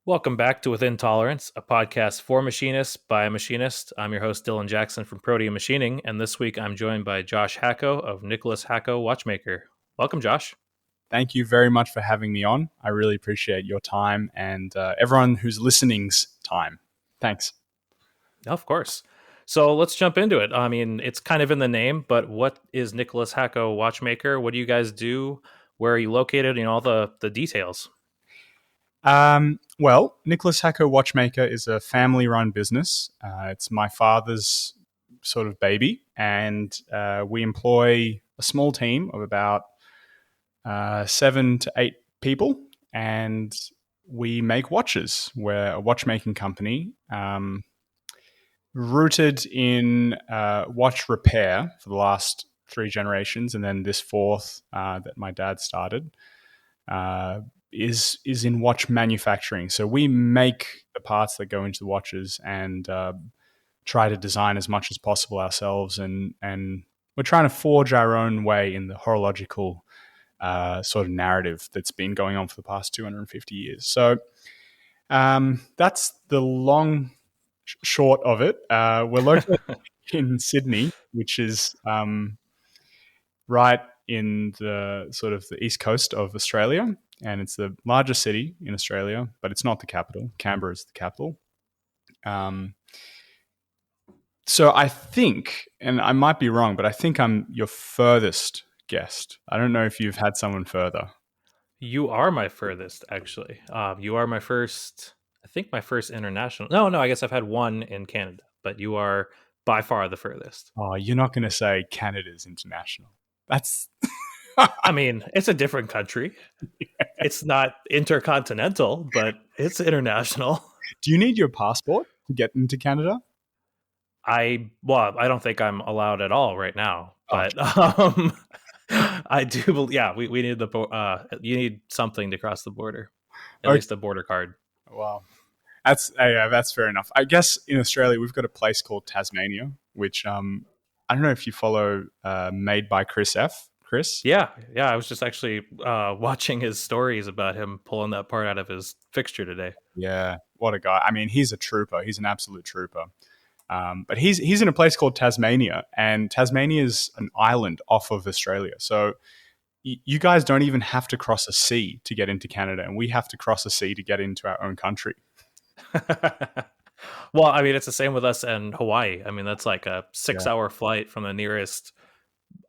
Welcome back to Within Tolerance, a podcast for machinists by a machinist. I'm your host, Dylan Jackson from Protean Machining, and this week I'm joined by Josh Hacko of Nicholas Hacko Watchmaker. Welcome, Josh. Thank you very much for having me on. I really appreciate your time and everyone who's listening's time. Thanks. Of course. So let's jump into it. I mean, it's kind of in the name, but what is Nicholas Hacko Watchmaker? What do you guys do? Where are you located? All the details. Nicholas Hacko Watchmaker is a family-run business. It's my father's sort of baby, and we employ a small team of about 7 to 8 people, and we make watches. We're a watchmaking company rooted in watch repair for the last 3 generations, and then this fourth that my dad started is in watch manufacturing. So we make the parts that go into the watches and try to design as much as possible ourselves, and we're trying to forge our own way in the horological sort of narrative that's been going on for the past 250 years. So that's the long short of it. We're located in Sydney, which is right in the sort of the east coast of Australia, and it's the largest city in Australia, but it's not the capital. Canberra is the capital. So I think, and I might be wrong, but I think I'm your furthest guest. I don't know if you've had someone further. You are my furthest, actually. You are my first, I think my first international. No, I guess I've had one in Canada, but you are by far the furthest. Oh, you're not going to say Canada's international. That's I mean, it's a different country. It's not intercontinental, but it's international. Do you need your passport to get into Canada? I don't think I'm allowed at all right now, Oh, but I do. Yeah, we need you need something to cross the border, at okay. least a border card. Wow. That's fair enough. I guess in Australia we've got a place called Tasmania, which I don't know if you follow Made by Chris F. Chris? Yeah. I was just actually watching his stories about him pulling that part out of his fixture today. Yeah, what a guy. I mean, he's a trooper. He's an absolute trooper. But he's in a place called Tasmania, and Tasmania is an island off of Australia. So you guys don't even have to cross a sea to get into Canada, and we have to cross a sea to get into our own country. Well, I mean, it's the same with us and Hawaii. I mean, that's like a 6-hour flight from the nearest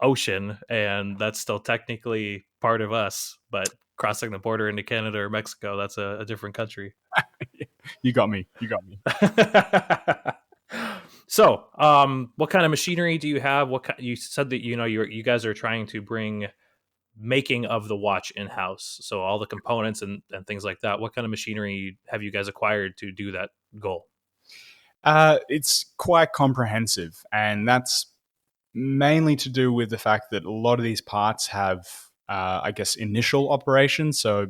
ocean, and that's still technically part of us. But crossing the border into Canada or Mexico, that's a different country. You got me. So, what kind of machinery do you have? You said that you guys are trying to bring making of the watch in house, so all the components and things like that. What kind of machinery have you guys acquired to do that goal? It's quite comprehensive, and that's mainly to do with the fact that a lot of these parts have, I guess, initial operations. So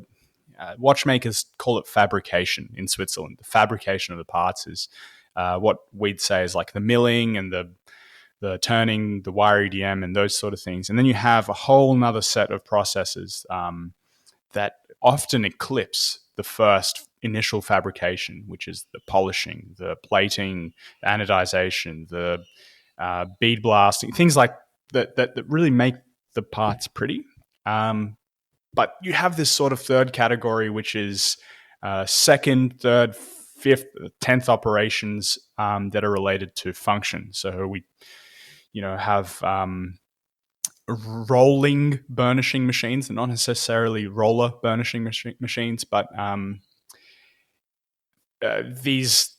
watchmakers call it fabrication in Switzerland. The fabrication of the parts is what we'd say is like the milling and the turning, the wire EDM, and those sort of things. And then you have a whole nother set of processes that often eclipse the first initial fabrication, which is the polishing, the plating, the anodization, the bead blasting, things like that really make the parts pretty. But you have this sort of third category, which is second, third, fifth, 10th operations that are related to function. So we, have rolling burnishing machines, not necessarily roller burnishing machines, but these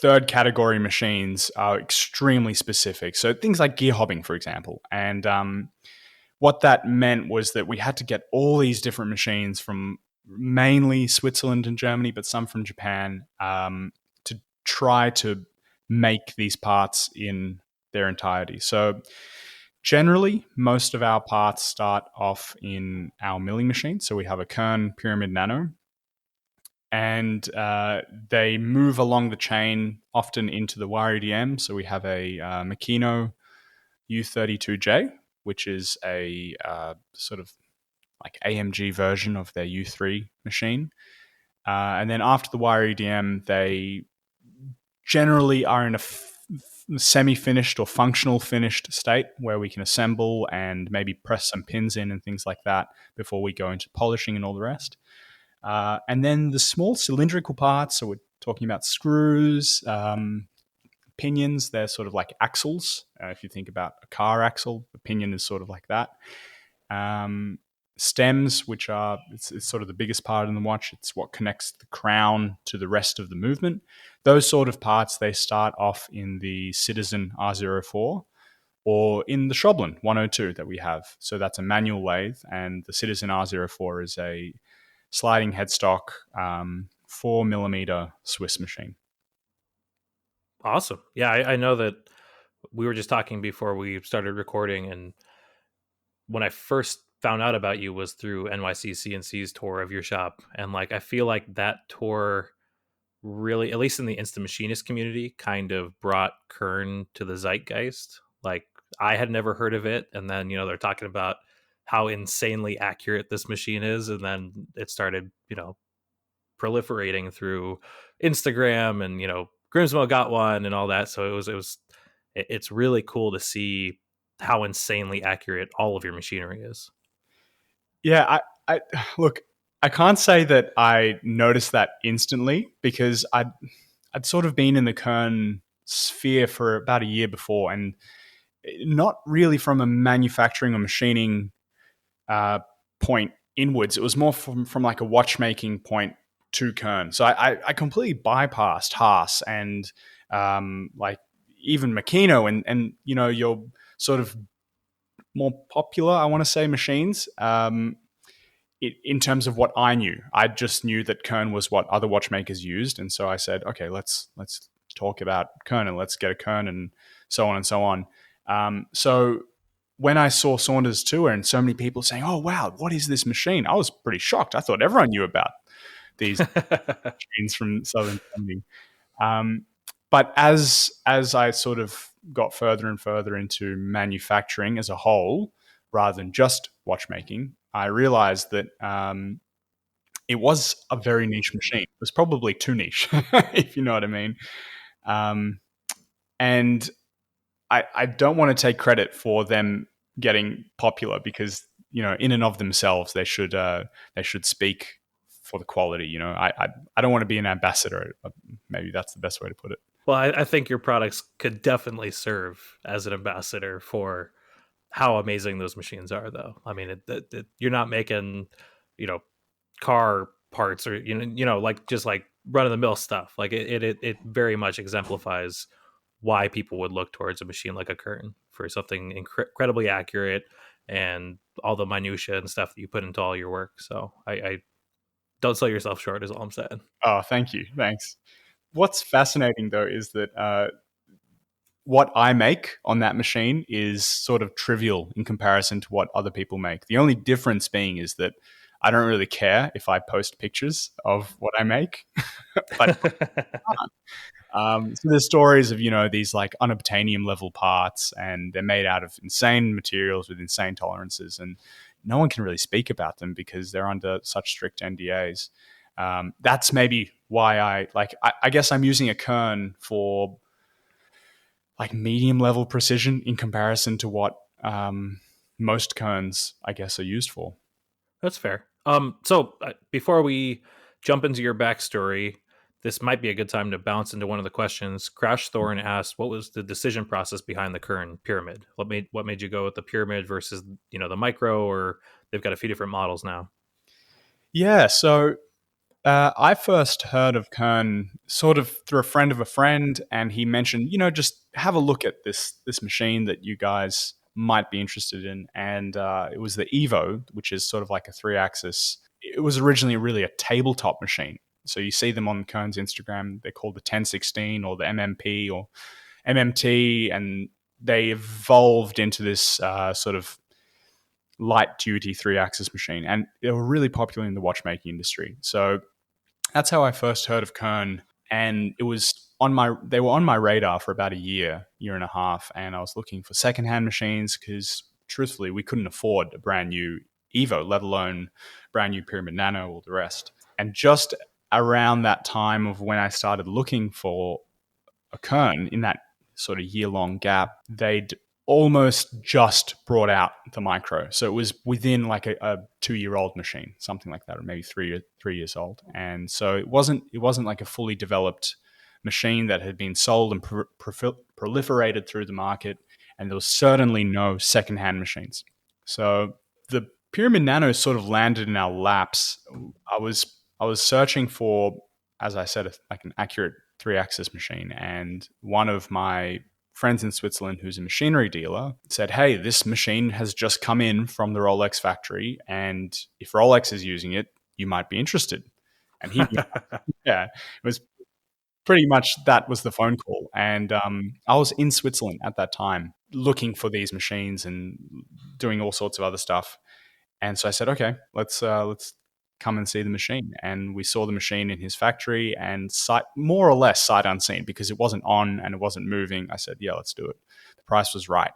third category machines are extremely specific. So things like gear hobbing, for example. And what that meant was that we had to get all these different machines from mainly Switzerland and Germany, but some from Japan, to try to make these parts in their entirety. So generally, most of our parts start off in our milling machine. So we have a Kern Pyramid Nano, and they move along the chain often into the wire EDM. So we have a Makino U32J, which is a sort of like AMG version of their U3 machine. And then after the wire EDM, they generally are in a semi-finished or functional finished state where we can assemble and maybe press some pins in and things like that before we go into polishing and all the rest. And then the small cylindrical parts, so we're talking about screws, pinions, they're sort of like axles. If you think about a car axle, the pinion is sort of like that. Um, Stems, which are it's sort of the biggest part in the watch. It's what connects the crown to the rest of the movement. Those sort of parts, they start off in the Citizen R04 or in the Schoblin 102 that we have. So that's a manual lathe, and the Citizen R04 is a sliding headstock 4 millimeter Swiss machine. Awesome. Yeah, I know that we were just talking before we started recording, and when I first found out about you was through NYC CNC's tour of your shop, and like I feel like that tour really, at least in the instant machinist community, kind of brought Kern to the zeitgeist. Like I had never heard of it, and then they're talking about how insanely accurate this machine is, and then it started proliferating through Instagram, and Grimsmo got one and all that. So it's really cool to see how insanely accurate all of your machinery is. Yeah, I look. I can't say that I noticed that instantly because I'd sort of been in the Kern sphere for about a year before, and not really from a manufacturing or machining point inwards. It was more from like a watchmaking point to Kern. So I completely bypassed Haas and like even Makino and your sort of more popular, I want to say, machines. In terms of what I knew, I just knew that Kern was what other watchmakers used, and so I said, okay, let's talk about Kern and let's get a Kern and so on and so on. So when I saw Saunders tour and so many people saying, "Oh wow, what is this machine?" I was pretty shocked. I thought everyone knew about these machines from Southern Germany. But as I sort of got further and further into manufacturing as a whole, rather than just watchmaking, I realized that it was a very niche machine. It was probably too niche, if you know what I mean. Um, and I don't want to take credit for them getting popular because in and of themselves they should speak for the quality. I don't want to be an ambassador. Maybe that's the best way to put it. Well, I think your products could definitely serve as an ambassador for how amazing those machines are, though. I mean, you're not making, you know, car parts or like just like run of the mill stuff. Like it very much exemplifies why people would look towards a machine like a Kern for something incredibly accurate and all the minutia and stuff that you put into all your work. So I don't sell yourself short, is all I'm saying. Oh, thank you. Thanks. What's fascinating though is that what I make on that machine is sort of trivial in comparison to what other people make. The only difference being is that I don't really care if I post pictures of what I make, but so there's stories of these like unobtainium level parts, and they're made out of insane materials with insane tolerances, and no one can really speak about them because they're under such strict NDAs. That's maybe why I guess I'm using a Kern for like medium level precision in comparison to what most Kerns, I guess, are used for. That's fair. So before we jump into your backstory, this might be a good time to bounce into one of the questions. Crash Thorn asked, "What was the decision process behind the Kern Pyramid? What made you go with the Pyramid versus the Micro?" Or they've got a few different models now. Yeah, so I first heard of Kern sort of through a friend of a friend, and he mentioned, just have a look at this machine that you guys might be interested in, and it was the Evo, which is sort of like a 3-axis. It was originally really a tabletop machine. So you see them on Kern's Instagram. They're called the 1016 or the MMP or MMT, and they evolved into this sort of light duty 3-axis machine, and they were really popular in the watchmaking industry. So that's how I first heard of Kern, and it was they were on my radar for about a year and a half, and I was looking for secondhand machines because truthfully we couldn't afford a brand new Evo, let alone brand new Pyramid Nano or the rest. And just around that time of when I started looking for a Kern, in that sort of year-long gap, they'd almost just brought out the micro. So it was within like a 2-year-old machine, something like that, or maybe 3 years old. And so it wasn't like a fully developed machine that had been sold and proliferated through the market. And there was certainly no secondhand machines. So the Pyramid Nano sort of landed in our laps. I was searching for, as I said, like an accurate 3-axis machine, and one of my friends in Switzerland, who's a machinery dealer, said, "Hey, this machine has just come in from the Rolex factory, and if Rolex is using it, you might be interested." And he, yeah, it was pretty much, that was the phone call. And I was in Switzerland at that time looking for these machines and doing all sorts of other stuff. And so I said, "Okay, let's come and see the machine." And we saw the machine in his factory, and more or less sight unseen, because it wasn't on and it wasn't moving. I said, "Yeah, let's do it." The price was right,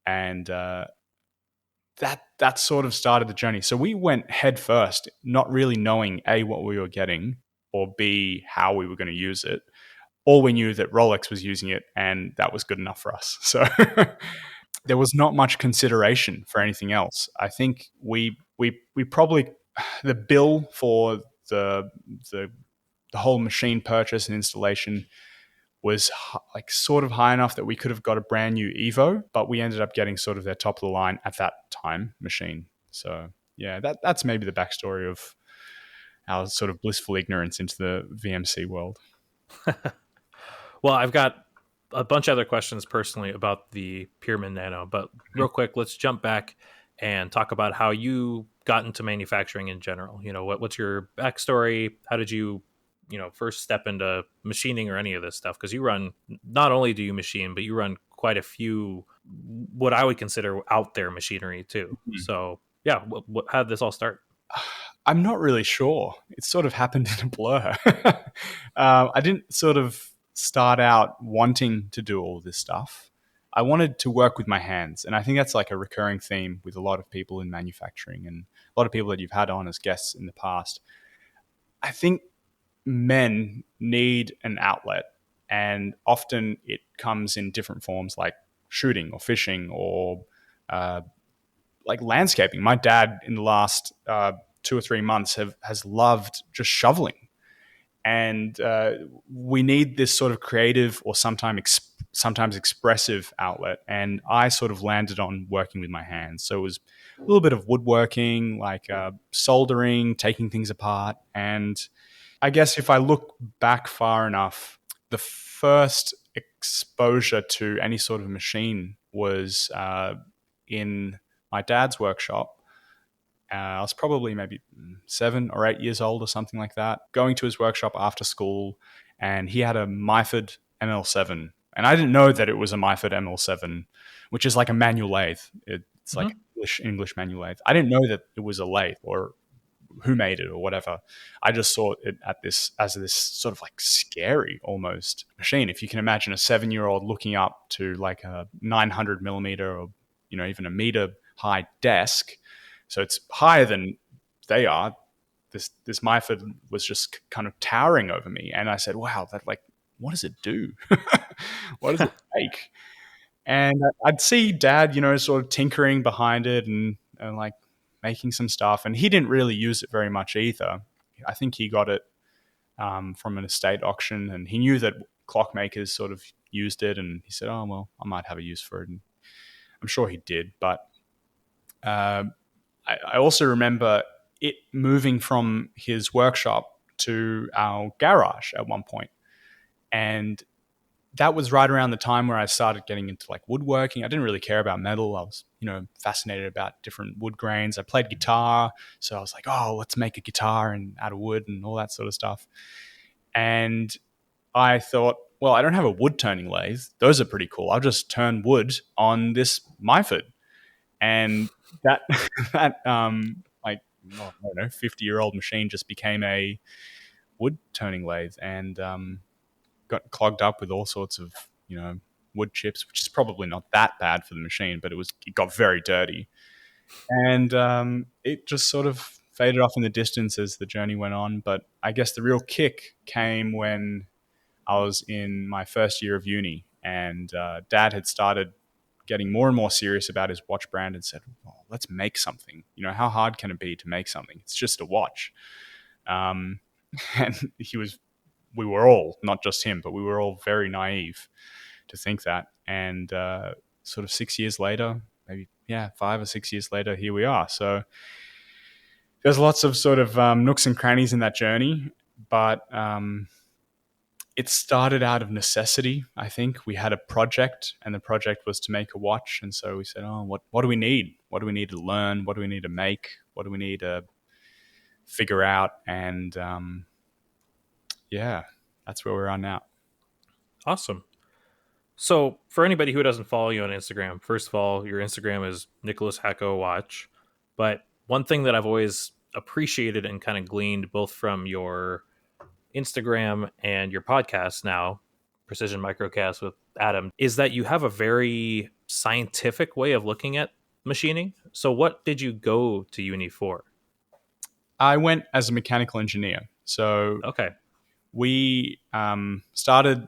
and that sort of started the journey. So we went head first, not really knowing A, what we were getting, or B, how we were going to use it. All we knew that Rolex was using it, and that was good enough for us. So there was not much consideration for anything else. I think we probably, the bill for the the whole machine purchase and installation was like sort of high enough that we could have got a brand new Evo, but we ended up getting sort of their top of the line at that time machine. So yeah, that's maybe the backstory of our sort of blissful ignorance into the VMC world. Well, I've got a bunch of other questions personally about the Pyramid Nano, but real quick, let's jump back and talk about how you got into manufacturing in general. What's your backstory? How did you, first step into machining or any of this stuff? Because you run, not only do you machine, but you run quite a few, what I would consider out there machinery too. So yeah, how did this all start? I'm not really sure. It sort of happened in a blur. I didn't sort of start out wanting to do all this stuff. I wanted to work with my hands. And I think that's like a recurring theme with a lot of people in manufacturing and a lot of people that you've had on as guests in the past. I think men need an outlet, and often it comes in different forms, like shooting or fishing or uh, like landscaping. My dad, in the last 2 or 3 months, has loved just shoveling, and we need this sort of creative or sometimes expressive outlet. And I sort of landed on working with my hands, so it was a little bit of woodworking, like soldering, taking things apart. And I guess if I look back far enough, the first exposure to any sort of machine was in my dad's workshop. I was probably maybe 7 or 8 years old or something like that, going to his workshop after school, and he had a Myford ML7. And I didn't know that it was a Myford ML7, which is like a manual lathe. It's like Mm-hmm. English manual lathe. I didn't know that it was a lathe or who made it or whatever. I just saw it as this sort of like scary almost machine. If you can imagine a 7-year-old looking up to like a 900 millimeter or even a meter high desk, so it's higher than they are. This Myford was just kind of towering over me, and I said, "Wow, what does it do? What does it make?" And I'd see Dad, sort of tinkering behind it and like making some stuff. And he didn't really use it very much either. I think he got it from an estate auction, and he knew that clockmakers sort of used it. And he said, "Oh, well, I might have a use for it." And I'm sure he did. But I also remember it moving from his workshop to our garage at one point. And that was right around the time where I started getting into like woodworking. I didn't really care about metal. I was, fascinated about different wood grains. I played guitar, so I was like, "Oh, let's make a guitar and out of wood and all that sort of stuff." And I thought, well, I don't have a wood turning lathe. Those are pretty cool. I'll just turn wood on this Myford. And that that like, I don't know, 50-year-old machine just became a wood turning lathe, and got clogged up with all sorts of wood chips, which is probably not that bad for the machine, but it got very dirty. And it just sort of faded off in the distance as the journey went on. But I guess the real kick came when I was in my first year of uni, and Dad had started getting more and more serious about his watch brand and said, well, let's make something. How hard can it be to make something? It's just a watch. Um, and we were all, not just him, but we were all very naive to think that. And sort of 6 years later, maybe, yeah, 5 or 6 years later, here we are. So there's lots of sort of nooks and crannies in that journey, but it started out of necessity. I think we had a project, and the project was to make a watch. And so we said, oh, what do we need? What do we need to learn? What do we need to make? What do we need to figure out? And yeah, that's where we are now. Awesome. So, for anybody who doesn't follow you on Instagram, first of all, your Instagram is Nicholas Hacko Watch. But one thing that I've always appreciated and kind of gleaned both from your Instagram and your podcast now, Precision Microcast with Adam, is that you have a very scientific way of looking at machining. So, what did you go to uni for? I went as a mechanical engineer. So Okay. we started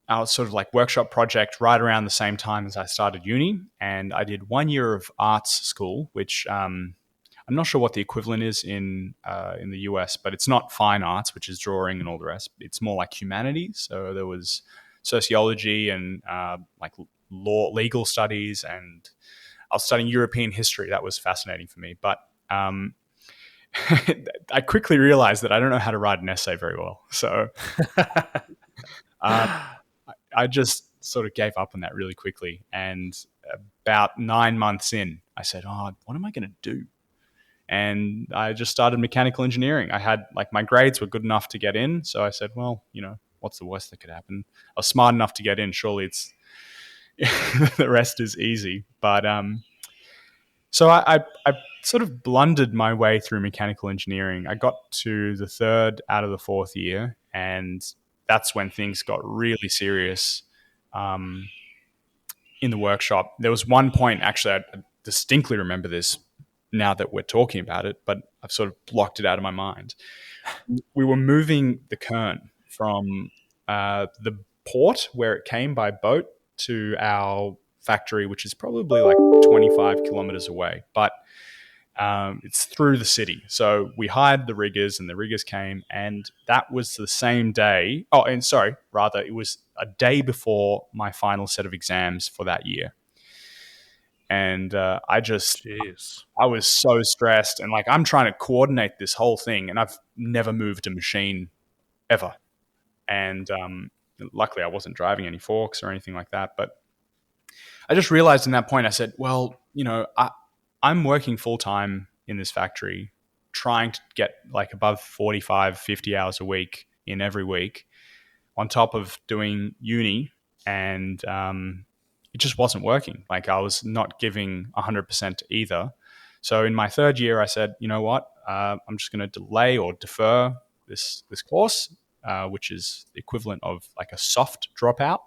our sort of like workshop project right around the same time as I started uni. And I did 1 year of arts school, which I'm not sure what the equivalent is in the US, but it's not fine arts, which is drawing and all the rest. It's more like humanities. So there was sociology and like legal studies, and I was studying European history. That was fascinating for me. But I quickly realized that I don't know how to write an essay very well. So um, I just sort of gave up on that really quickly. And about 9 months in, I said, oh, what am I going to do? And I just started mechanical engineering. I had like my grades were good enough to get in. So I said, well, what's the worst that could happen? I was smart enough to get in. Surely it's the rest is easy. But so I sort of blundered my way through mechanical engineering. I got to the third out of the fourth year, and that's when things got really serious um, in the workshop. There was one point, actually, I distinctly remember this now that we're talking about it, but I've sort of blocked it out of my mind. We were moving the kern from the port where it came by boat to our factory, which is probably like 25 kilometers away. But it's through the city. So we hired the riggers, and the riggers came, and that was the same day. Oh, and sorry, rather, it was a day before my final set of exams for that year. And Jeez. I was so stressed, and like I'm trying to coordinate this whole thing, and I've never moved a machine ever. And luckily, I wasn't driving any forks or anything like that. But I just realized in that point, I said, well, I'm working full time in this factory, trying to get like above 45, 50 hours a week in every week, on top of doing uni. And it just wasn't working. Like I was not giving 100% either. So in my third year, I said, you know what? I'm just going to delay or defer this course, which is the equivalent of like a soft dropout,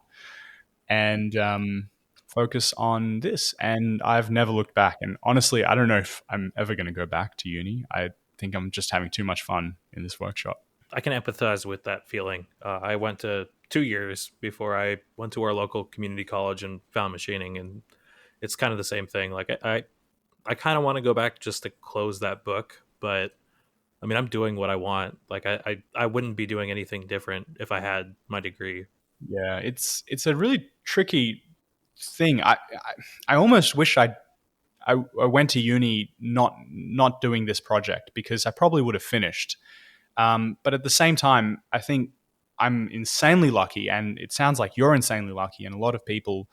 and focus on this. And I've never looked back. And honestly, I don't know if I'm ever going to go back to uni. I think I'm just having too much fun in this workshop. I can empathize with that feeling. I went to 2 years before I went to our local community college and found machining, and it's kind of the same thing. Like I kind of want to go back just to close that book, but I mean, I'm doing what I want. Like I wouldn't be doing anything different if I had my degree. Yeah, it's a really tricky thing. I almost wish I went to uni not doing this project, because I probably would have finished. But at the same time, I think I'm insanely lucky, and it sounds like you're insanely lucky, and a lot of people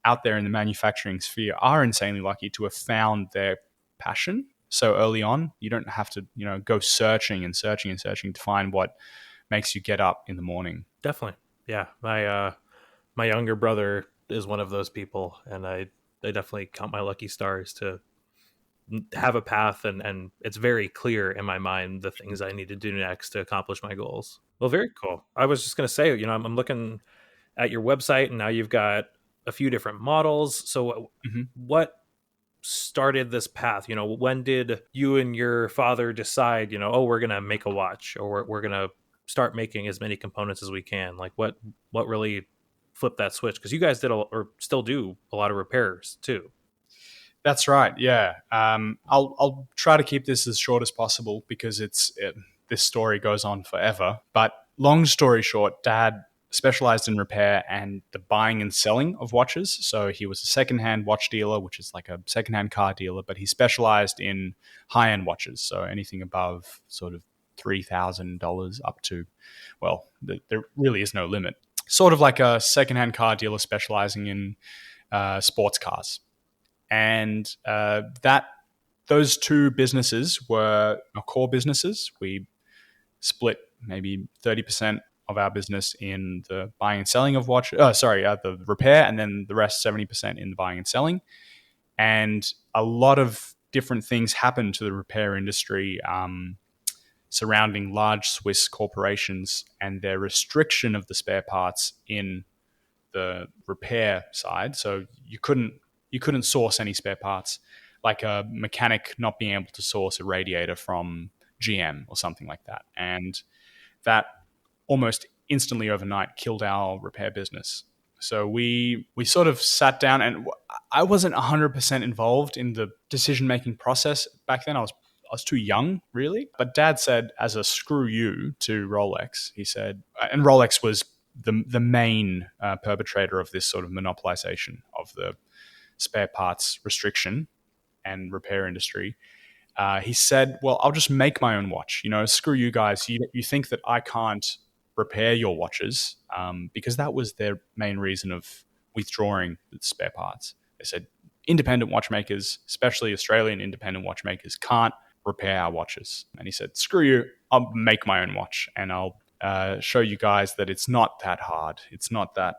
out there in the manufacturing sphere are insanely lucky to have found their passion so early on. You don't have to, go searching and searching and searching to find what makes you get up in the morning. Definitely. Yeah. My younger brother is one of those people, and I definitely count my lucky stars to have a path, and it's very clear in my mind the things I need to do next to accomplish my goals. Well, very cool. I was just going to say, I'm looking at your website, and now you've got a few different models. So Mm-hmm. what started this path? You know, when did you and your father decide, oh, we're going to make a watch, or we're going to start making as many components as we can? Like what really flipped that switch? Because you guys did or still do a lot of repairs too. That's right. Yeah. I'll try to keep this as short as possible because this story goes on forever. But long story short, Dad specialized in repair and the buying and selling of watches. So he was a secondhand watch dealer, which is like a secondhand car dealer, but he specialized in high end watches. So anything above sort of $3,000 up to, well, there really is no limit. Sort of like a secondhand car dealer specializing in sports cars. And that those two businesses were our core businesses. We split maybe 30% of our business in the buying and selling of watch. The repair, and then the rest 70% in the buying and selling. And a lot of different things happened to the repair industry surrounding large Swiss corporations and their restriction of the spare parts in the repair side. So you couldn't source any spare parts, like a mechanic not being able to source a radiator from GM or something like that. And that almost instantly overnight killed our repair business. So we sort of sat down, and I wasn't 100% involved in the decision making process back then. I was too young, really. But Dad said, as a screw you to Rolex, he said, and Rolex was the main perpetrator of this sort of monopolization of the spare parts restriction and repair industry. He said, "Well, I'll just make my own watch. Screw you guys. You think that I can't repair your watches?" Because that was their main reason of withdrawing the spare parts. They said independent watchmakers, especially Australian independent watchmakers, can't repair our watches. And he said, "Screw you. I'll make my own watch, and I'll show you guys that it's not that hard. It's not that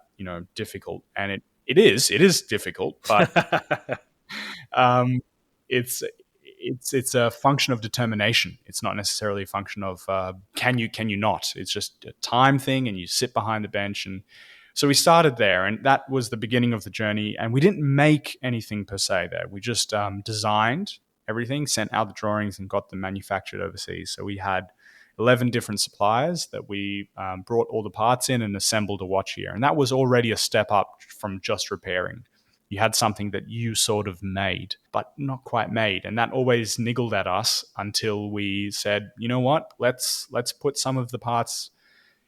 difficult." And it is difficult, but um, it's a function of determination. It's not necessarily a function of can you not. It's just a time thing, and you sit behind the bench. And so we started there, and that was the beginning of the journey. And we didn't make anything per se there. We just designed everything, sent out the drawings, and got them manufactured overseas. So we had 11 different suppliers that we brought all the parts in and assembled a watch here. And that was already a step up from just repairing. You had something that you sort of made, but not quite made. And that always niggled at us until we said, you know what, let's put some of the parts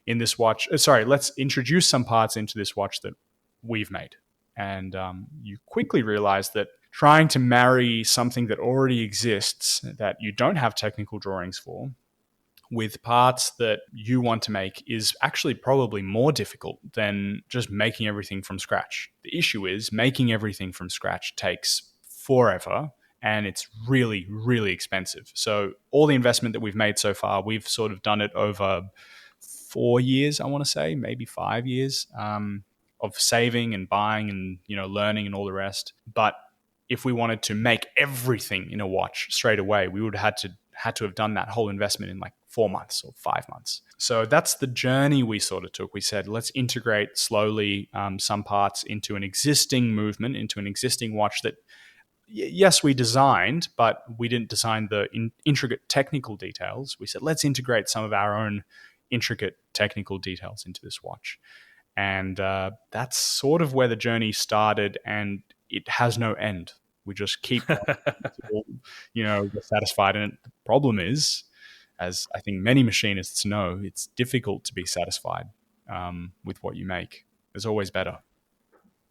in this watch. Let's introduce some parts into this watch that we've made. And you quickly realize that trying to marry something that already exists that you don't have technical drawings for with parts that you want to make is actually probably more difficult than just making everything from scratch. The issue is making everything from scratch takes forever, and it's really, really expensive. So all the investment that we've made so far, we've sort of done it over 4 years, I want to say, maybe 5 years of saving and buying and learning and all the rest. But if we wanted to make everything in a watch straight away, we would have had to have done that whole investment in like 4 months or 5 months. So that's the journey we sort of took. We said, let's integrate slowly some parts into an existing movement, into an existing watch that, yes, we designed, but we didn't design the intricate technical details. We said, let's integrate some of our own intricate technical details into this watch. And that's sort of where the journey started, and it has no end. We just keep until, we're satisfied. And the problem is, as I think many machinists know, it's difficult to be satisfied with what you make. There's always better.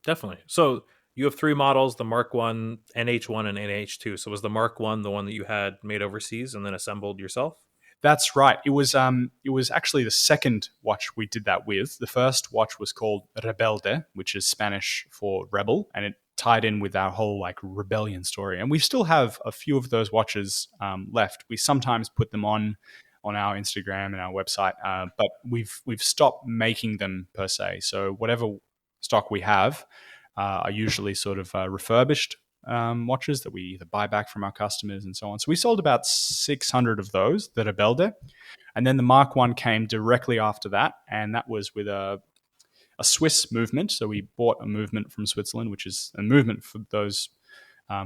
Definitely. So you have three models: the Mark One, NH1, and NH2. So was the Mark One the one that you had made overseas and then assembled yourself? That's right. It was actually the second watch we did that with. The first watch was called Rebelde, which is Spanish for rebel, and it tied in with our whole like rebellion story. And we still have a few of those watches left. We sometimes put them on our Instagram and our website, but we've stopped making them per se. So whatever stock we have are usually sort of refurbished watches that we either buy back from our customers and so on. So we sold about 600 of those, the Rebelde. And then the Mark One came directly after that, and that was with a Swiss movement. So we bought a movement from Switzerland, which is a movement for those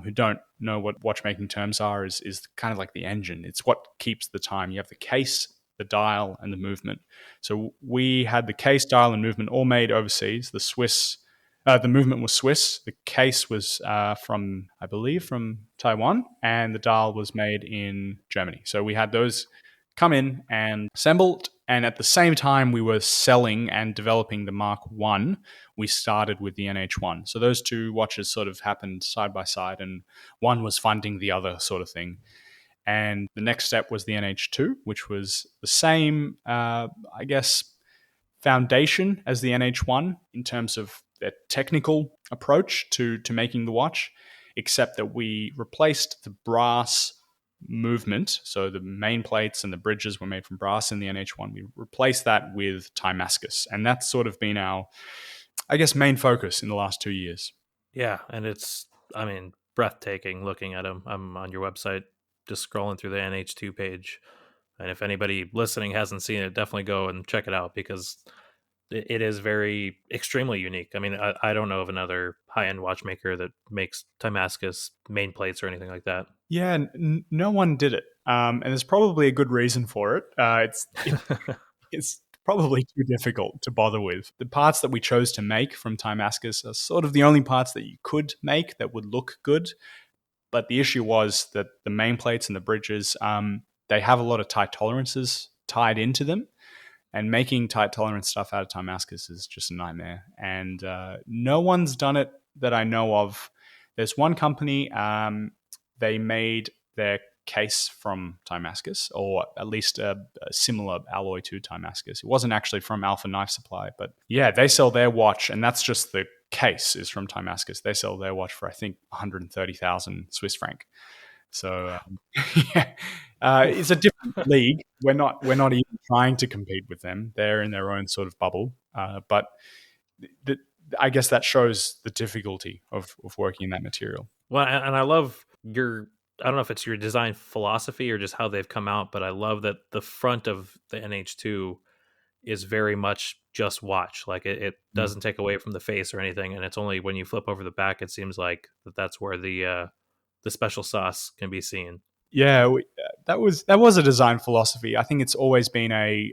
who don't know what watchmaking terms are, is kind of like the engine. It's what keeps the time. You have the case, the dial, and the movement. So we had the case, dial, and movement all made overseas. The movement was Swiss. The case was from, I believe, from Taiwan, and the dial was made in Germany. So we had those come in and assembled. And at the same time, we were selling and developing the Mark One. We started with the NH1. So those two watches sort of happened side by side, and one was funding the other, sort of thing. And the next step was the NH2, which was the same, I guess, foundation as the NH1 in terms of their technical approach to making the watch, except that we replaced the brass movement. So the main plates and the bridges were made from brass in the NH1. We replaced that with Timascus. And that's sort of been our, I guess, main focus in the last 2 years. Yeah, and it's, I mean, breathtaking looking at them. I'm on your website just scrolling through the NH2 page. And if anybody listening hasn't seen it, definitely go and check it out because it is very extremely unique. I mean, I don't know of another high-end watchmaker that makes Timascus main plates or anything like that. Yeah, no one did it. And there's probably a good reason for it. It's probably too difficult to bother with. The parts that we chose to make from Timascus are sort of the only parts that you could make that would look good. But the issue was that the main plates and the bridges, they have a lot of tight tolerances tied into them. And making tight tolerance stuff out of Timascus is just a nightmare. And no one's done it that I know of. There's one company, they made their case from Timascus, or at least a similar alloy to Timascus. It wasn't actually from Alpha Knife Supply, but yeah, they sell their watch, and that's just the case is from Timascus. They sell their watch for, I think, 130,000 Swiss franc. So yeah, it's a different league. We're not even trying to compete with them. They're in their own sort of bubble. But the, I guess that shows the difficulty of working in that material. Well, and I love your, I don't know if it's your design philosophy or just how they've come out, but I love that the front of the NH2 is very much just watch. Like it doesn't take away from the face or anything. And it's only when you flip over the back, it seems like that's where the special sauce can be seen. Yeah, that was a design philosophy. I think it's always been a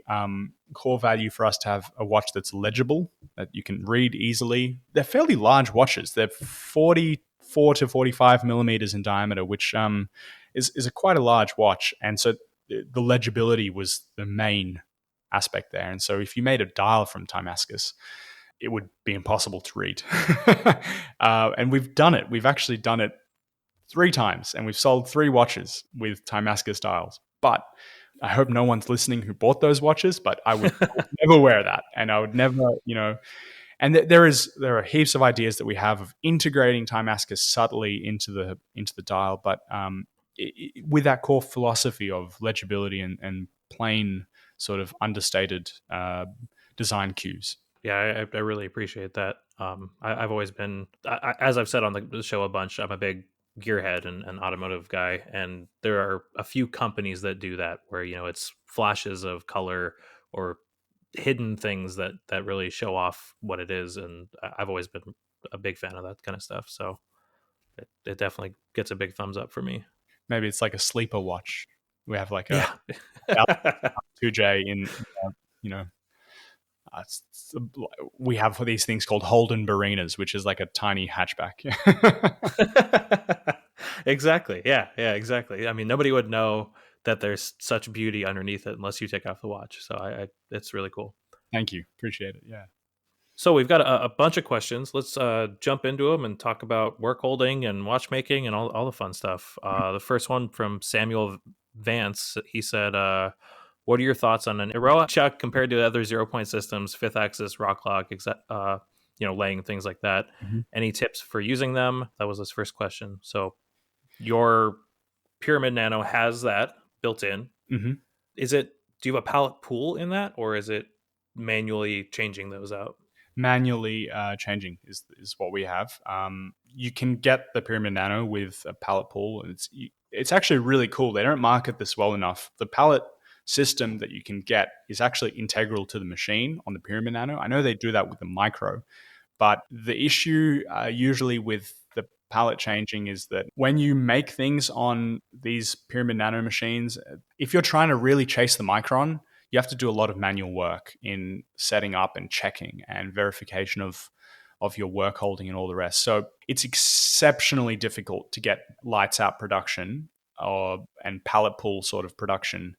core value for us to have a watch that's legible, that you can read easily. They're fairly large watches. They're 44 to 45 millimeters in diameter, which is quite a large watch. And so the legibility was the main aspect there. And so if you made a dial from Timascus, it would be impossible to read. And we've done it. We've actually done it 3 times, and we've sold 3 watches with Timascus dials. But I hope no one's listening who bought those watches, but I would never wear that. And I would never, and there are heaps of ideas that we have of integrating Timascus subtly into the dial, but with that core philosophy of legibility and plain sort of understated design cues. Yeah, I really appreciate that. I've always been, as I've said on the show a bunch, I'm a big gearhead and automotive guy, and there are a few companies that do that where it's flashes of color or hidden things that really show off what it is, and I've always been a big fan of that kind of stuff. So it definitely gets a big thumbs up for me. Maybe it's like a sleeper watch. We have like a Yeah. 2J in, you know, uh, we have these things called Holden Barinas, which is like a tiny hatchback. Exactly. Yeah, exactly. I mean, nobody would know that there's such beauty underneath it unless you take off the watch. So it's really cool. Thank you. Appreciate it. Yeah. So we've got a bunch of questions. Let's jump into them and talk about work holding and watchmaking and all the fun stuff. The first one from Samuel Vance. He said, what are your thoughts on an Iroha chuck compared to other 0-point systems, fifth axis, rock clock, laying, things like that? Mm-hmm. Any tips for using them? That was his first question. So your Pyramid Nano has that built in. Mm-hmm. Do you have a pallet pool in that, or is it manually changing those out? Manually changing is what we have. You can get the Pyramid Nano with a pallet pool. It's actually really cool. They don't market this well enough. The pallet system that you can get is actually integral to the machine on the Pyramid Nano. I know they do that with the Micro, but the issue usually with the pallet changing is that when you make things on these pyramid nano machines, if you're trying to really chase the micron, you have to do a lot of manual work in setting up and checking and verification of your work holding and all the rest. So it's exceptionally difficult to get lights out production and pallet pool sort of production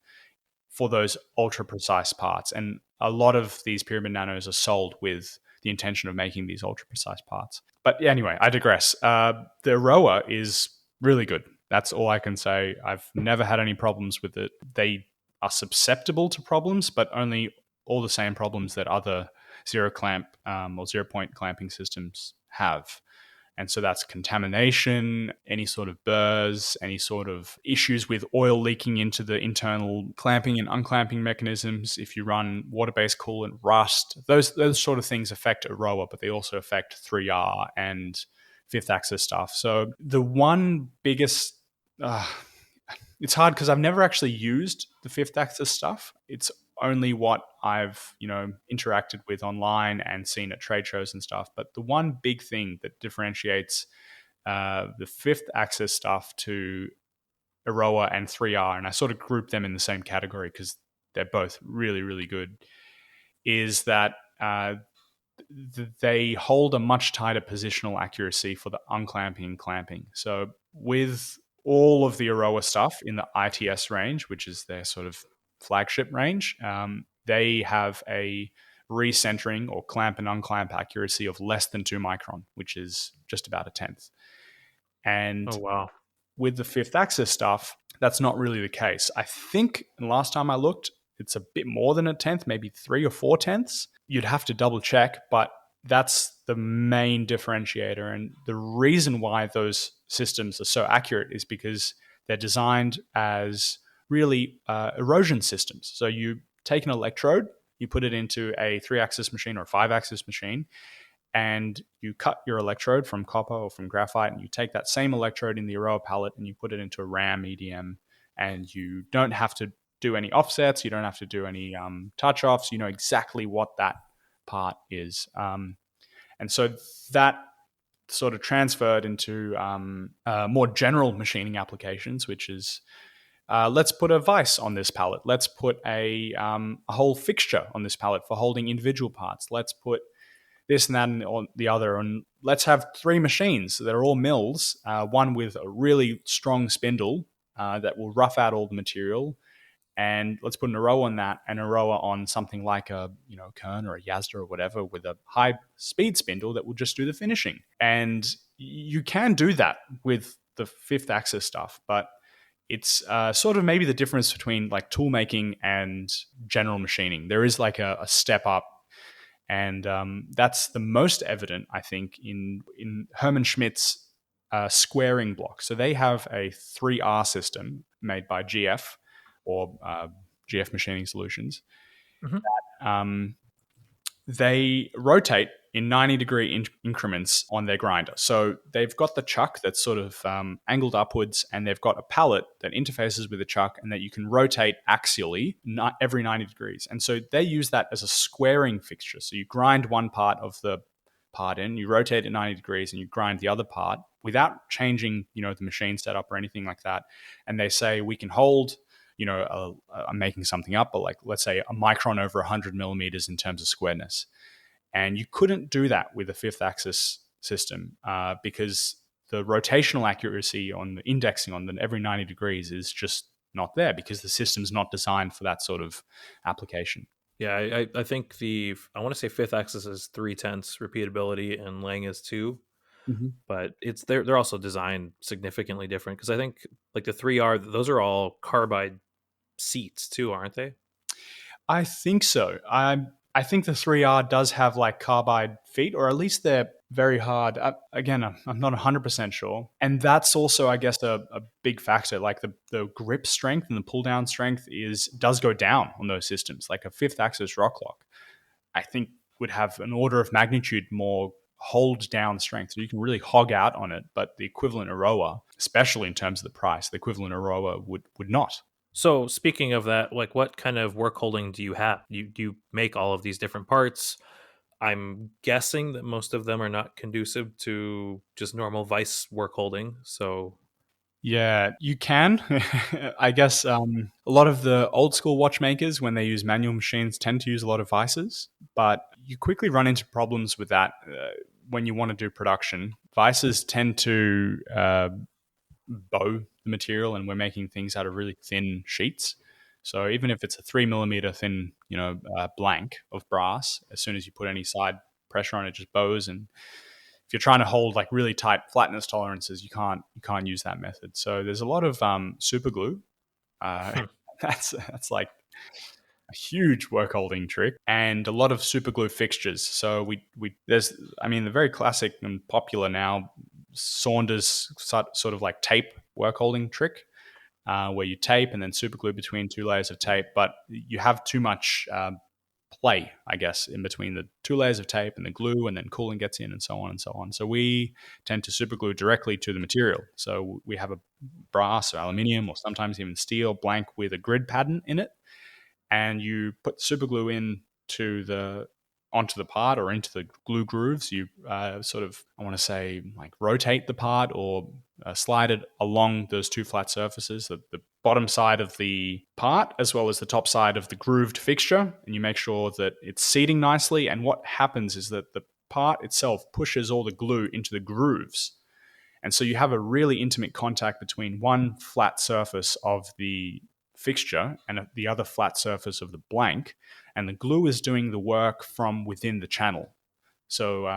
for those ultra precise parts. And a lot of these pyramid nanos are sold with the intention of making these ultra precise parts. But yeah, anyway, I digress. The Aroa is really good. That's all I can say. I've never had any problems with it. They are susceptible to problems, but only all the same problems that other zero clamp or 0 point clamping systems have. And so that's contamination, any sort of burrs, any sort of issues with oil leaking into the internal clamping and unclamping mechanisms. If you run water-based coolant, rust, those sort of things affect Aroa, but they also affect 3R and fifth axis stuff. So the one biggest, it's hard because I've never actually used the fifth axis stuff. It's only what I've, interacted with online and seen at trade shows and stuff. But the one big thing that differentiates the fifth axis stuff to Aroa and 3R, and I sort of group them in the same category because they're both really, really good, is that they hold a much tighter positional accuracy for the unclamping and clamping. So with all of the Aroa stuff in the ITS range, which is their sort of flagship range, they have a recentering or clamp and unclamp accuracy of less than 2 micron, which is just about a tenth. And Oh, wow. with the fifth axis stuff, that's not really the case. I think last time I looked, it's a bit more than a tenth, maybe 3 or 4 tenths. You'd have to double check, but that's the main differentiator. And the reason why those systems are so accurate is because they're designed as really erosion systems. So you take an electrode, you put it into a 3-axis machine or a 5-axis machine, and you cut your electrode from copper or from graphite, and you take that same electrode in the Aroa pallet and you put it into a RAM EDM, and you don't have to do any offsets, you don't have to do any touch-offs, you know exactly what that part is. And so that sort of transferred into more general machining applications, which is let's put a vise on this pallet. Let's put a whole fixture on this pallet for holding individual parts. Let's put this and that and the other. And let's have 3 machines that are all mills, one with a really strong spindle that will rough out all the material. And let's put an Aroa on that and Aroa on something like a Kern or a Yazda or whatever with a high speed spindle that will just do the finishing. And you can do that with the fifth axis stuff, but it's sort of maybe the difference between like tool making and general machining. There is like a step up, and that's the most evident, I think, in Hermann Schmidt's squaring block. So they have a 3R system made by GF or GF Machining Solutions. Mm-hmm. They rotate in 90-degree increments on their grinder. So they've got the chuck that's sort of angled upwards, and they've got a pallet that interfaces with the chuck and that you can rotate axially every 90 degrees. And so they use that as a squaring fixture. So you grind one part of the part in, you rotate it 90 degrees, and you grind the other part without changing, the machine setup or anything like that. And they say we can hold, I'm making something up, but like let's say a micron over 100 millimeters in terms of squareness. And you couldn't do that with a fifth axis system because the rotational accuracy on the indexing on the every 90 degrees is just not there because the system's not designed for that sort of application. Yeah, I think I want to say fifth axis is 3/10 repeatability and Lang is 2, but they're also designed significantly different because I think like the 3R, those are all carbide seats too, aren't they? I think so. I think the 3R does have like carbide feet, or at least they're very hard. Again, I'm not 100% sure. And that's also, I guess, a big factor. Like the grip strength and the pull down strength does go down on those systems. Like a fifth axis rock lock, I think would have an order of magnitude more hold down strength. So you can really hog out on it. But the equivalent Aroa, especially in terms of the price, the equivalent Aroa would not. So speaking of that, like what kind of work holding do you have? Do you make all of these different parts? I'm guessing that most of them are not conducive to just normal vice work holding. So, Yeah, you can. I guess a lot of the old school watchmakers, when they use manual machines, tend to use a lot of vices, but you quickly run into problems with that when you want to do production. Vices tend to bow the material, and we're making things out of really thin sheets. So even if it's a 3 millimeter thin, blank of brass, as soon as you put any side pressure on it, just bows. And if you're trying to hold like really tight flatness tolerances, you can't use that method. So there's a lot of super glue. Uh, hmm. that's like a huge work holding trick, and a lot of super glue fixtures. So we there's I mean the very classic and popular now Saunders sort of like tape work holding trick, where you tape and then super glue between two layers of tape, but you have too much play, I guess, in between the two layers of tape and the glue, and then coolant gets in, and so on and so on. So we tend to super glue directly to the material. So we have a brass or aluminium or sometimes even steel blank with a grid pattern in it, and you put super glue in to the onto the part or into the glue grooves. You sort of, I want to say, like rotate the part or slide it along those two flat surfaces, the bottom side of the part as well as the top side of the grooved fixture, and you make sure that it's seating nicely. And what happens is that the part itself pushes all the glue into the grooves, and so you have a really intimate contact between one flat surface of the fixture and the other flat surface of the blank. And the glue is doing the work from within the channel. So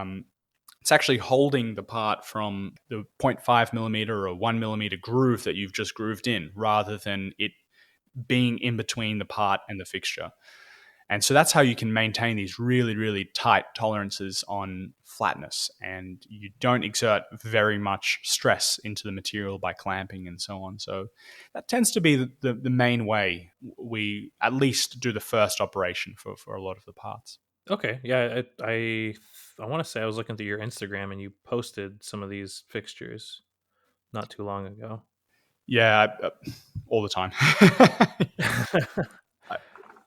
it's actually holding the part from the 0.5 millimeter or 1 millimeter groove that you've just grooved in, rather than it being in between the part and the fixture. And so that's how you can maintain these really, really tight tolerances on flatness. And you don't exert very much stress into the material by clamping and so on. So that tends to be the main way we at least do the first operation for a lot of the parts. Okay, yeah, I want to say I was looking through your Instagram and you posted some of these fixtures not too long ago. Yeah, all the time.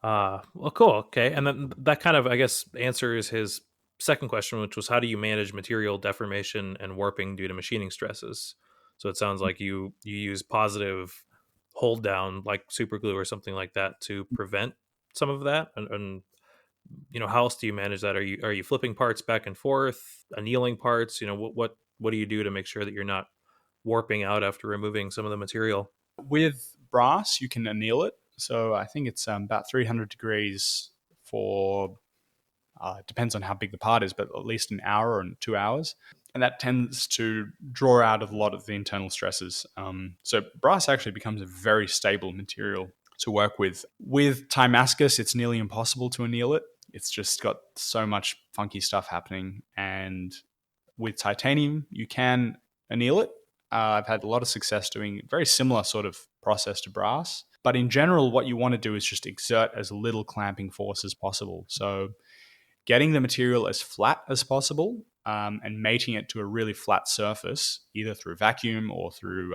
Well, cool. Okay, and then that kind of, I guess, answers his second question, which was how do you manage material deformation and warping due to machining stresses? So it sounds like you use positive hold down, like super glue or something like that, to prevent some of that. And how else do you manage that? Are you flipping parts back and forth, annealing parts? What do you do to make sure that you're not warping out after removing some of the material? With brass, you can anneal it. So I think it's about 300 degrees for it depends on how big the part is, but at least an hour or 2 hours. And that tends to draw out a lot of the internal stresses. So brass actually becomes a very stable material to work with. With Timascus, it's nearly impossible to anneal it. It's just got so much funky stuff happening. And with titanium, you can anneal it. I've had a lot of success doing a very similar sort of process to brass. But in general, what you want to do is just exert as little clamping force as possible. So getting the material as flat as possible, and mating it to a really flat surface, either through vacuum or through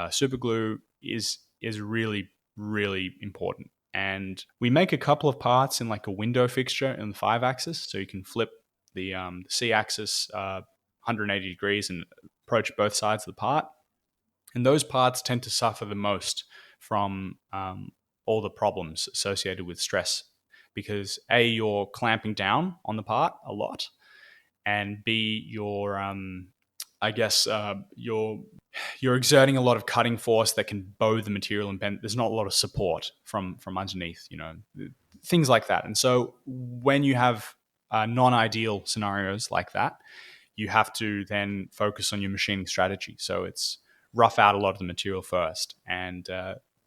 super glue, is really really important. And we make a couple of parts in like a window fixture in the 5 axis, so you can flip the C axis 180 degrees and approach both sides of the part. And those parts tend to suffer the most from all the problems associated with stress, because A, you're clamping down on the part a lot, and B, I guess you're exerting a lot of cutting force that can bow the material and bend. There's not a lot of support from underneath, things like that. And so when you have non-ideal scenarios like that, you have to then focus on your machining strategy. So it's rough out a lot of the material first, and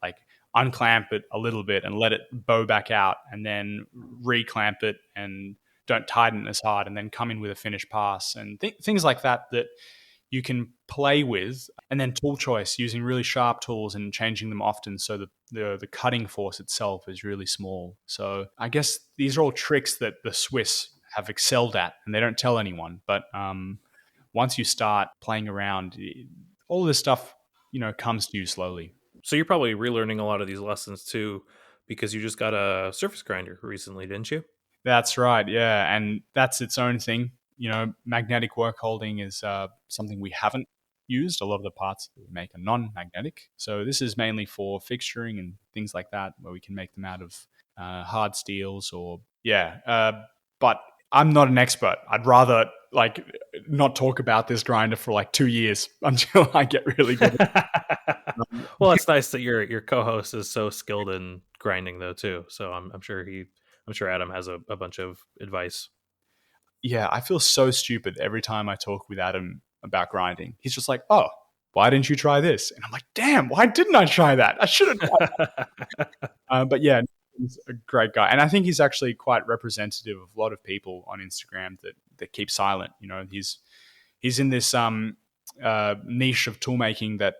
like unclamp it a little bit and let it bow back out, and then reclamp it and don't tighten as hard, and then come in with a finished pass and things like that you can play with. And then tool choice, using really sharp tools and changing them often so that the cutting force itself is really small. So I guess these are all tricks that the Swiss have excelled at, and they don't tell anyone. But once you start playing around, all this stuff comes to you slowly. So you're probably relearning a lot of these lessons too, because you just got a surface grinder recently, didn't you? That's right, yeah, and that's its own thing. You know, magnetic work holding is something we haven't used. A lot of the parts that we make are non-magnetic, so this is mainly for fixturing and things like that, where we can make them out of hard steels or yeah. But I'm not an expert. I'd rather like not talk about this grinder for like 2 years until I get really good. Well, it's nice that your co-host is so skilled in grinding though too. So I'm sure I'm sure Adam has a bunch of advice. Yeah, I feel so stupid every time I talk with Adam about grinding. He's just like, "Oh, why didn't you try this?" And I'm like, "Damn, why didn't I try that? I should have." But yeah, he's a great guy, and I think he's actually quite representative of a lot of people on Instagram that keep silent. You know, he's in this niche of tool making that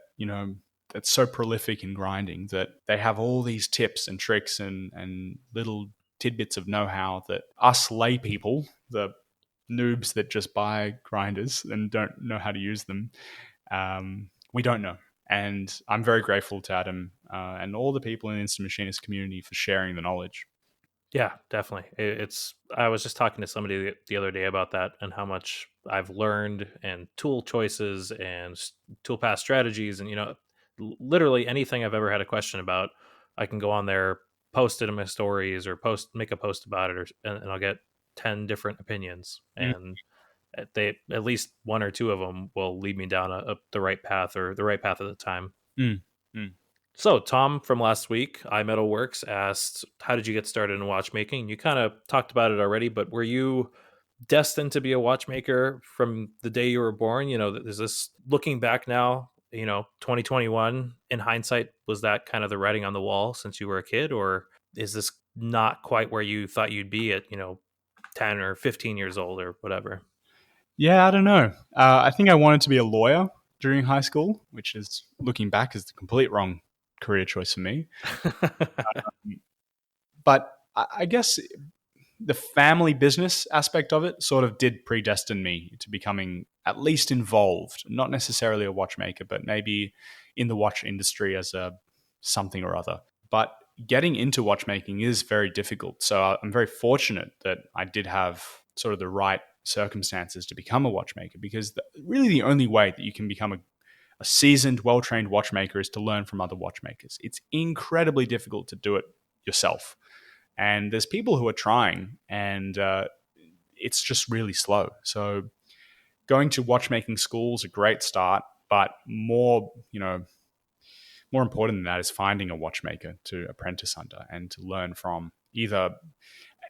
that's so prolific in grinding that they have all these tips and tricks and little tidbits of know-how that us lay people, the noobs that just buy grinders and don't know how to use them, we don't know. And I'm very grateful to Adam and all the people in the Instant Machinist community for sharing the knowledge. Yeah, definitely. It's I was just talking to somebody the other day about that and how much I've learned and tool choices and tool path strategies and literally anything I've ever had a question about, I can go on there, post it in my stories or make a post about it, and I'll get 10 different opinions, Mm, and they at least one or two of them will lead me down the right path or the right path at the time. mm, mm. So, Tom from last week, iMetalWorks asked, how did you get started in watchmaking? You kind of talked about it already, but were you destined to be a watchmaker from the day you were born? Is this looking back now, 2021, in hindsight, was that kind of the writing on the wall since you were a kid? Or is this not quite where you thought you'd be at, 10 or 15 years old or whatever? Yeah, I don't know. I think I wanted to be a lawyer during high school, which is looking back is the complete wrong career choice for me. But I guess the family business aspect of it sort of did predestine me to becoming at least involved, not necessarily a watchmaker, but maybe in the watch industry as a something or other. But getting into watchmaking is very difficult. So I'm very fortunate that I did have sort of the right circumstances to become a watchmaker because really the only way that you can become a seasoned, well trained watchmaker is to learn from other watchmakers. It's incredibly difficult to do it yourself. And there's people who are trying, and it's just really slow. So going to watchmaking school is a great start, but more important than that is finding a watchmaker to apprentice under and to learn from either.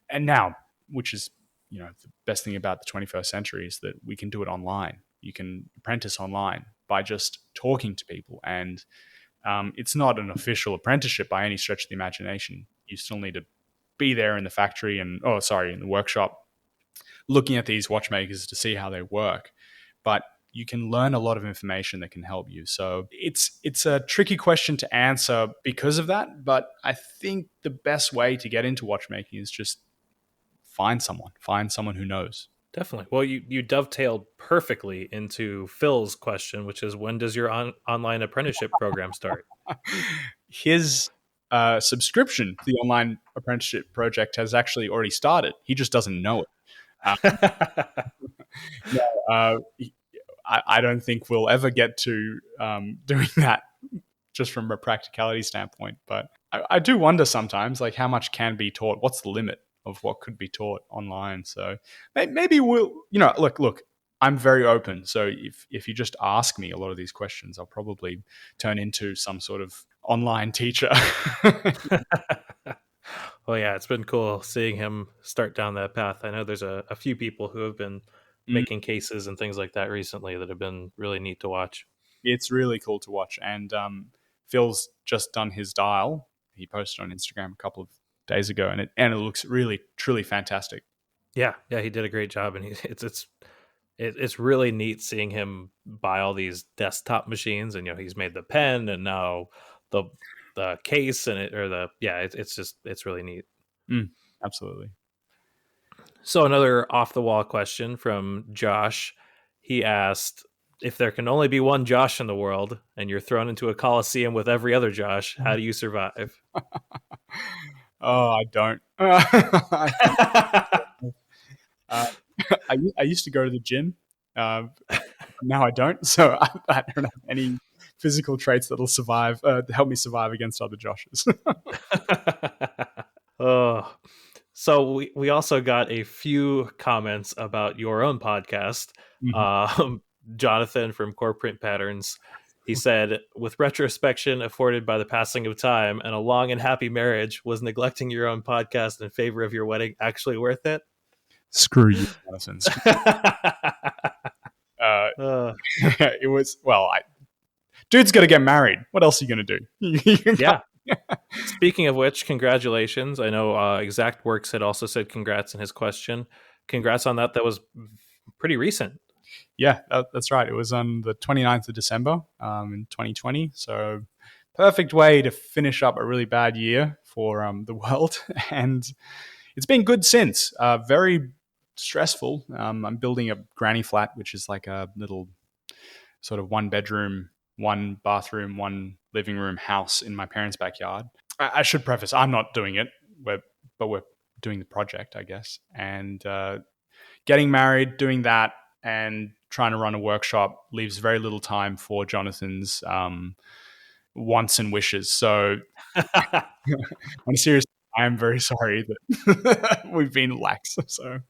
And now, which is the best thing about the 21st century is that we can do it online. You can apprentice online by just talking to people, and it's not an official apprenticeship by any stretch of the imagination. You still need to be there in the factory in the workshop, looking at these watchmakers to see how they work. But you can learn a lot of information that can help you. So it's a tricky question to answer because of that. But I think the best way to get into watchmaking is just find someone who knows. Definitely. Well, you dovetailed perfectly into Phil's question, which is, when does your online apprenticeship program start? His subscription to the online apprenticeship project has actually already started. He just doesn't know it. No, I don't think we'll ever get to doing that just from a practicality standpoint. But I do wonder sometimes, like, how much can be taught? What's the limit of what could be taught online? So maybe we'll, look. I'm very open. So if you just ask me a lot of these questions, I'll probably turn into some sort of online teacher. Well, yeah, it's been cool seeing him start down that path. I know there's a few people who have been Mm, making cases and things like that recently that have been really neat to watch. it's really cool to watch. And Phil's just done his dial. He posted on Instagram a couple of days ago, and it looks really truly fantastic. Yeah, yeah, he did a great job, and it's really neat seeing him buy all these desktop machines, and he's made the pen and now the case and it's really neat. Mm, absolutely. So another off the wall question from Josh. He asked, if there can only be one Josh in the world and you're thrown into a coliseum with every other Josh, how do you survive? Oh, I don't. I used to go to the gym. Now I don't, so I don't have any physical traits that'll help me survive against other Joshes. Oh, so we also got a few comments about your own podcast. Mhm. Um, Jonathan from Core Print Patterns, he said, with retrospection afforded by the passing of time and a long and happy marriage, was neglecting your own podcast in favor of your wedding actually worth it? Screw you, Jonathan. Uh, uh, it was dude's got to get married. What else are you gonna do? yeah. Speaking of which, congratulations. I know Exact Works had also said congrats in his question. Congrats on that. That was pretty recent. Yeah, that's right. It was on the 29th of December in 2020. So perfect way to finish up a really bad year for the world. And it's been good since. Very stressful. I'm building a granny flat, which is like a little sort of one bedroom, one bathroom, one living room house in my parents' backyard. I should preface, I'm not doing it, but we're doing the project, I guess. And getting married, doing that, and trying to run a workshop leaves very little time for Jonathan's wants and wishes. So, on a serious, I am very sorry that we've been lax. So,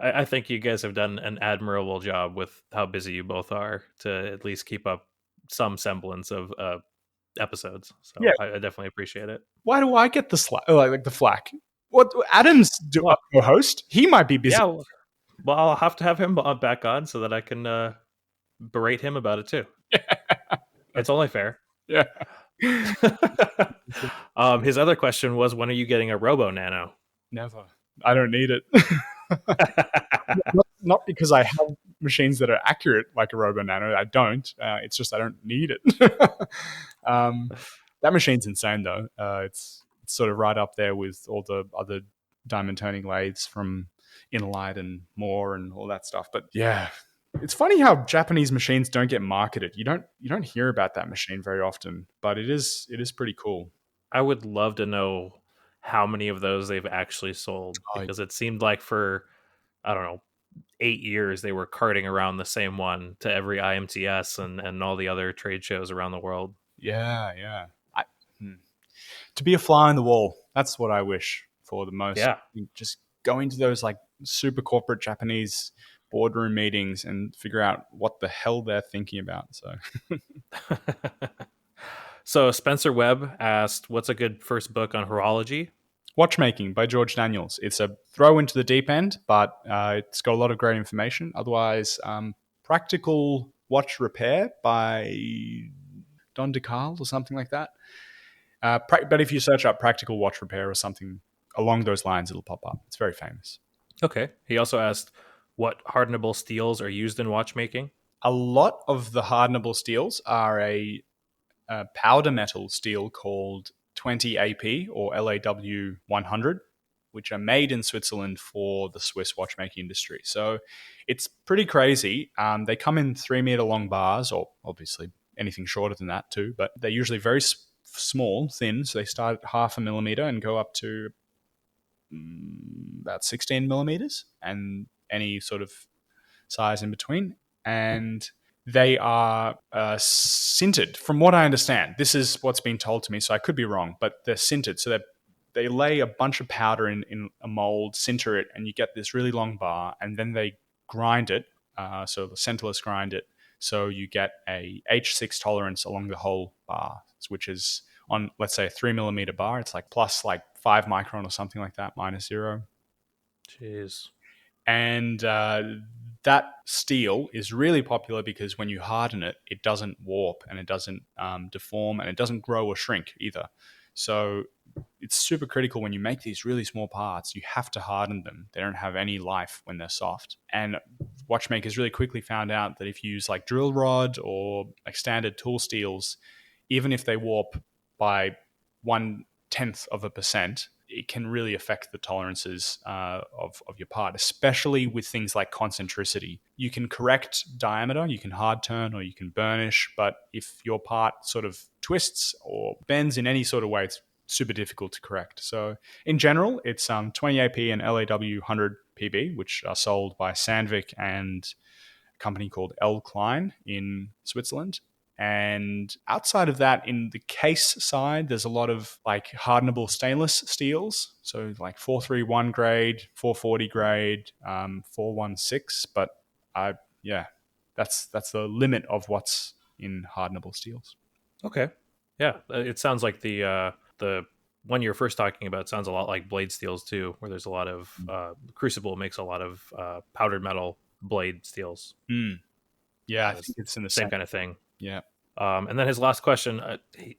I think you guys have done an admirable job with how busy you both are to at least keep up some semblance of episodes. yeah, So I definitely appreciate it. why do I get the like the flack? What Adam's Well, co-host? He might be busy. yeah. Well, I'll have to have him back on so that I can berate him about it too. It's only fair. Yeah. His other question was, when are you getting a Robo Nano? Never. I don't need it. Not because I have machines that are accurate like a Robo Nano. I don't. It's just I don't need it. That machine's insane though. It's sort of right up there with all the other diamond toning lathes from Inlight and more and all that stuff. But yeah, it's funny how Japanese machines don't get marketed. You don't hear about that machine very often, but it is pretty cool. I would love to know how many of those they've actually sold, Oh, because it seemed like for, I don't know, 8 years they were carting around the same one to every IMTS and all the other trade shows around the world. yeah, yeah. Hmm. To be a fly on the wall. That's what I wish for the most. Yeah. Just go into those like super corporate Japanese boardroom meetings and figure out what the hell they're thinking about. So, So Spencer Webb asked, what's a good first book on horology? Watchmaking by George Daniels. It's a throw into the deep end, but it's got a lot of great information. Otherwise, Practical Watch Repair by Don DeCarl or something like that. But if you search up Practical Watch Repair or something along those lines, it'll pop up. It's very famous. Okay. He also asked, what hardenable steels are used in watchmaking? A lot of the hardenable steels are a powder metal steel called 20AP or LAW 100, which are made in Switzerland for the Swiss watchmaking industry. So it's pretty crazy. They come in 3 meter long bars, or obviously anything shorter than that too, but they're usually very small, thin. So they start at half a millimeter and go up to about 16 millimeters and any sort of size in between. And they are sintered, from what I understand. This is what's been told to me, so I could be wrong, but they're sintered. So they lay a bunch of powder in a mold, sinter it, and you get this really long bar, and then they grind it, so the centerless grind it, so you get a H6 tolerance along the whole bar, which is on, let's say, a 3 millimeter bar. It's like plus like 5 micron or something like that, minus zero. Jeez. And that steel is really popular because when you harden it, it doesn't warp and it doesn't deform and it doesn't grow or shrink either. So it's super critical when you make these really small parts. You have to harden them. They don't have any life when they're soft. And watchmakers really quickly found out that if you use like drill rod or like standard tool steels, even if they warp by 0.1%, it can really affect the tolerances of your part, especially with things like concentricity. You can correct diameter, you can hard turn, or you can burnish, but if your part sort of twists or bends in any sort of way, it's super difficult to correct. So in general, it's 28p and LAW 100 PB, which are sold by Sandvik and a company called L. Klein in Switzerland. And outside of that, in the case side, there's a lot of like hardenable stainless steels. So like 431 grade, 440 grade, 416. But yeah, that's the limit of what's in hardenable steels. Okay. Yeah, it sounds like the one you're first talking about sounds a lot like blade steels too, where there's a lot of Crucible makes a lot of powdered metal blade steels. Mm. Yeah, I It's think it's in the same same. kind of thing. Yeah. And then his last question,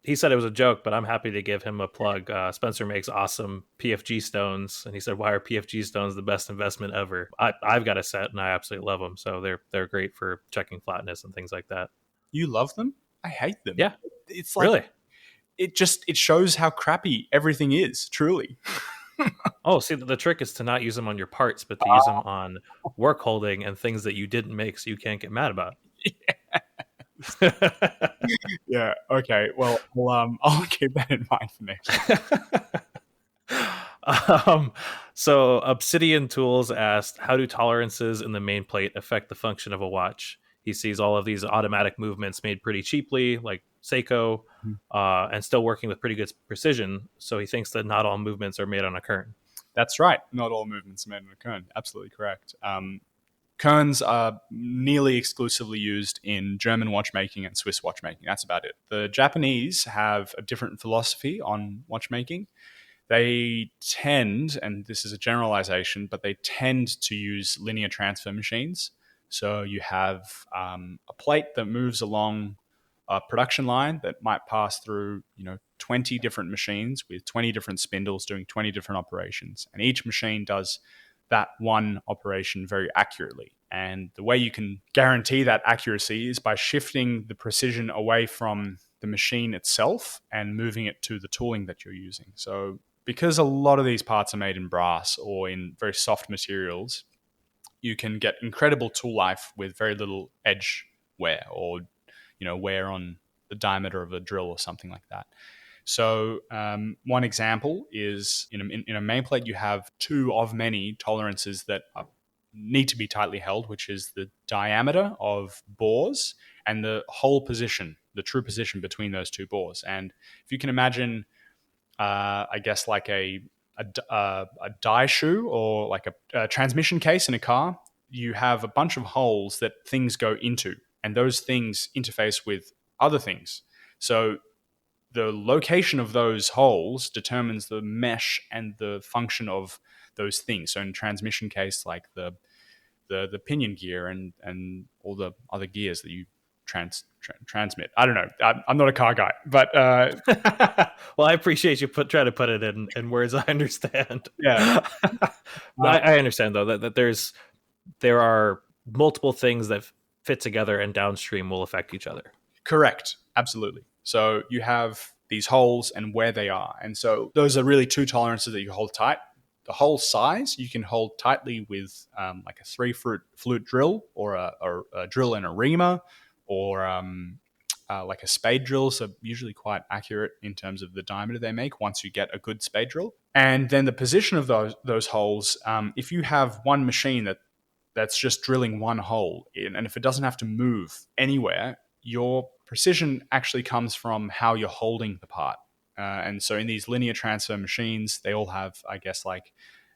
he said it was a joke, but I'm happy to give him a plug. Spencer makes awesome PFG stones, and he said, "Why are PFG stones the best investment ever?" I've got a set, and I absolutely love them. So they're great for checking flatness and things like that. You love them? I hate them. Yeah, It's like really. it shows how crappy everything is, truly. Oh, see, the trick is to not use them on your parts, but to use them on work holding and things that you didn't make, so you can't get mad about. Yeah. Okay. Well, I'll keep that in mind for next time. um, so Obsidian Tools asked, "How do tolerances in the main plate affect the function of a watch?" He sees all of these automatic movements made pretty cheaply, like Seiko, and still working with pretty good precision. So he thinks that not all movements are made on a kern. That's right. Not all movements are made in a kern. Absolutely correct. Kerns are nearly exclusively used in German watchmaking and Swiss watchmaking. That's about it. The Japanese have a different philosophy on watchmaking. They tend, and this is a generalization, but they tend to use linear transfer machines. So you have a plate that moves along a production line that might pass through, 20 different machines with 20 different spindles doing 20 different operations. And each machine does that one operation very accurately. And the way you can guarantee that accuracy is by shifting the precision away from the machine itself and moving it to the tooling that you're using. So because a lot of these parts are made in brass or in very soft materials, you can get incredible tool life with very little edge wear or wear on the diameter of a drill or something like that. So one example is in a main plate you have two of many tolerances that need to be tightly held, which is the diameter of bores and the hole position, the true position between those two bores. And if you can imagine, I guess like a die shoe or like a transmission case in a car, you have a bunch of holes that things go into, and those things interface with other things. So the location of those holes determines the mesh and the function of those things. So in transmission case, like the pinion gear and all the other gears that you transmit. I don't know. I'm not a car guy, but Well, I appreciate you try to put it in words I understand. yeah. I understand though that there are multiple things that fit together and downstream will affect each other. Correct. Absolutely. So you have these holes and where they are. And so those are really two tolerances that you hold tight. The hole size you can hold tightly with like a 3-flute drill or a drill and a reamer or like a spade drill. So usually quite accurate in terms of the diameter they make once you get a good spade drill. And then the position of those holes, if you have one machine that's just drilling one hole in, and if it doesn't have to move anywhere, your precision actually comes from how you're holding the part. And so in these linear transfer machines, they all have, I guess, like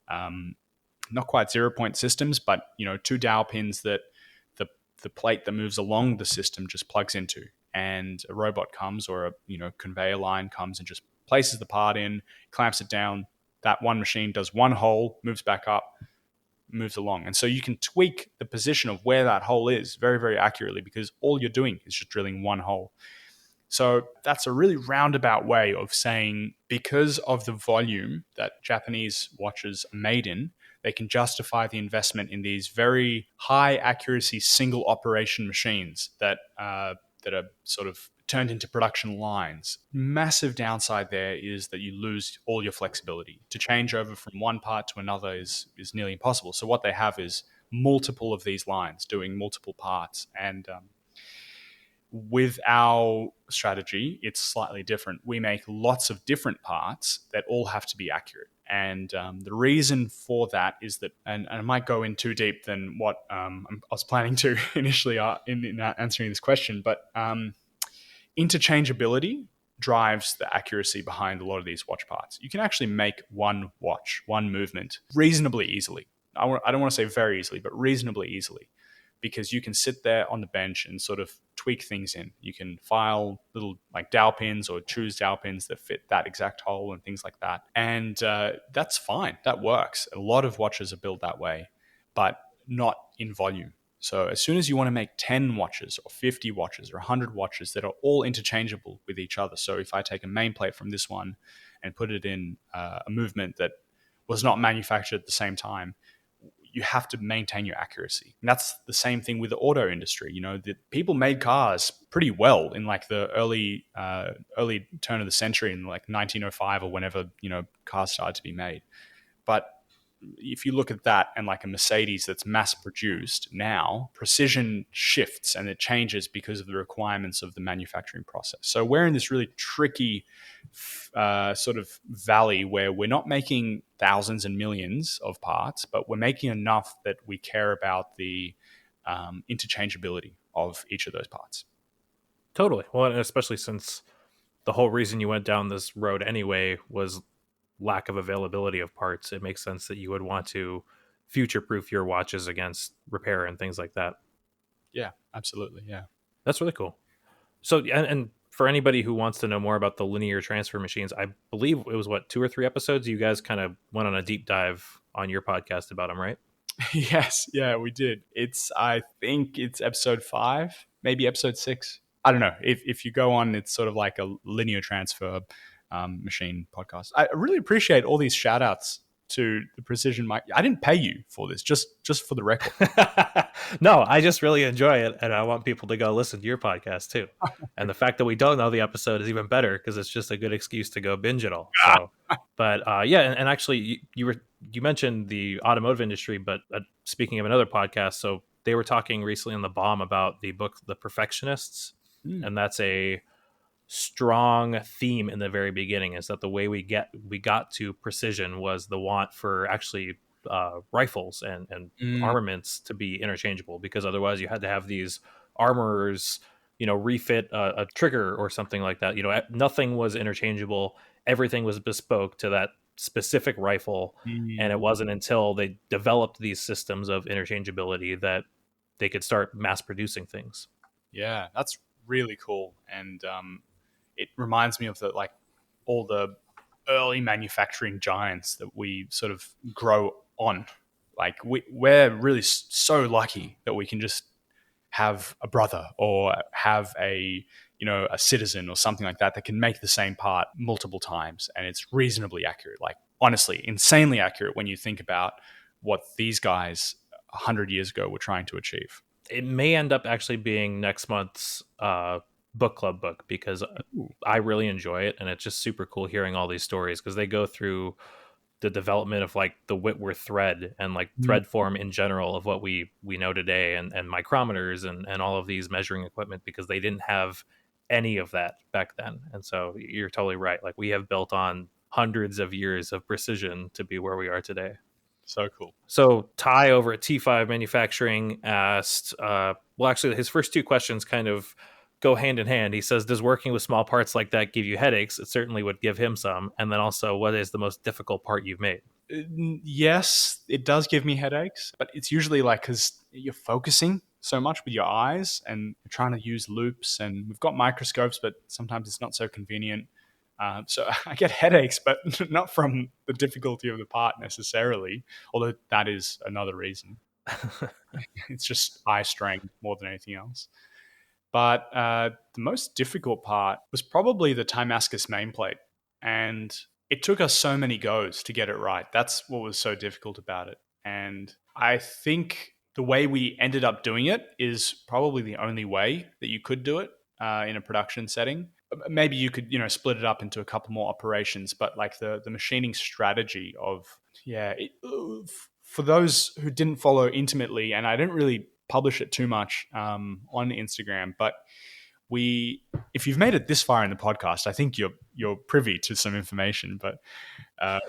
not quite 0-point systems, but two dowel pins that the plate that moves along the system just plugs into, and a robot comes or a conveyor line comes and just places the part in, clamps it down. That one machine does one hole, moves back up, moves along. And so you can tweak the position of where that hole is very, very accurately because all you're doing is just drilling one hole. So that's a really roundabout way of saying because of the volume that Japanese watches are made in, they can justify the investment in these very high accuracy single operation machines that are sort of turned into production lines. Massive downside there is that you lose all your flexibility. To change over from one part to another is nearly impossible. So what they have is multiple of these lines doing multiple parts. And With our strategy, it's slightly different. We make lots of different parts that all have to be accurate. And the reason for that is that, and I might go in too deep than what I was planning to initially in answering this question, but interchangeability drives the accuracy behind a lot of these watch parts. You can actually make one watch, one movement reasonably easily. I don't want to say very easily, but reasonably easily, because you can sit there on the bench and sort of tweak things in. You can file little like dowel pins or choose dowel pins that fit that exact hole and things like that. And that's fine. That works. A lot of watches are built that way, but not in volume. So as soon as you want to make 10 watches or 50 watches or 100 watches that are all interchangeable with each other. So if I take a main plate from this one and put it in a movement that was not manufactured at the same time, you have to maintain your accuracy. And that's the same thing with the auto industry. You know, the people made cars pretty well in like the early turn of the century in like 1905 or whenever, you know, cars started to be made. But if you look at that and like a Mercedes that's mass produced now, precision shifts and it changes because of the requirements of the manufacturing process. So we're in this really tricky sort of valley where we're not making thousands and millions of parts, but we're making enough that we care about the interchangeability of each of those parts. Totally. Well, and especially since the whole reason you went down this road anyway was lack of availability of parts, it makes sense that you would want to future proof your watches against repair and things like that. Yeah, absolutely. Yeah. That's really cool. So, and for anybody who wants to know more about the linear transfer machines, I believe it was what, 2 or 3 episodes you guys kind of went on a deep dive on your podcast about them, right? Yes, yeah, we did. I think it's episode 5, maybe episode 6. I don't know. If you go on, it's sort of like a linear transfer machine podcast. I really appreciate all these shout outs to the Precision Mic. I didn't pay you for this, just for the record. No, I just really enjoy it, and I want people to go listen to your podcast too. And the fact that we don't know the episode is even better because it's just a good excuse to go binge it all. So, but yeah, and actually, you mentioned the automotive industry, but speaking of another podcast, so they were talking recently on the Bomb about the book The Perfectionists, and that's a strong theme in the very beginning. Is that the way we got to precision was the want for actually rifles and Mm, armaments to be interchangeable, because otherwise you had to have these armorers, you know, refit a trigger or something like that. You know, nothing was interchangeable. Everything was bespoke to that specific rifle. And mm. it wasn't until they developed these systems of interchangeability that they could start mass producing things. Yeah, that's really cool, and it reminds me of the like all the early manufacturing giants that we sort of grow on. Like we're really so lucky that we can just have a brother or have a a citizen or something like that that can make the same part multiple times and it's reasonably accurate. Like honestly, insanely accurate when you think about what these guys 100 years ago were trying to achieve. It may end up actually being next month's book club book, because I really enjoy it, and it's just super cool hearing all these stories because they go through the development of like the Whitworth thread and like thread form in general of what we know today, and micrometers and all of these measuring equipment, because they didn't have any of that back then. And so you're totally right. Like we have built on hundreds of years of precision to be where we are today. So cool. So Ty over at T5 Manufacturing asked, well, actually, his first 2 questions kind of go hand in hand. He says, does working with small parts like that give you headaches? It certainly would give him some. And then also, what is the most difficult part you've made? Yes, it does give me headaches, but it's usually like because you're focusing so much with your eyes and you're trying to use loops, and we've got microscopes, but sometimes it's not so convenient. So I get headaches, but not from the difficulty of the part necessarily, although that is another reason. It's just eye strain more than anything else. But the most difficult part was probably the Timascus nameplate. And it took us so many goes to get it right. That's what was so difficult about it. And I think the way we ended up doing it is probably the only way that you could do it in a production setting. Maybe you could, split it up into a couple more operations, but like the machining strategy of, for those who didn't follow intimately, and I didn't really publish it too much on Instagram, but we, if you've made it this far in the podcast, I think you're privy to some information. But uh,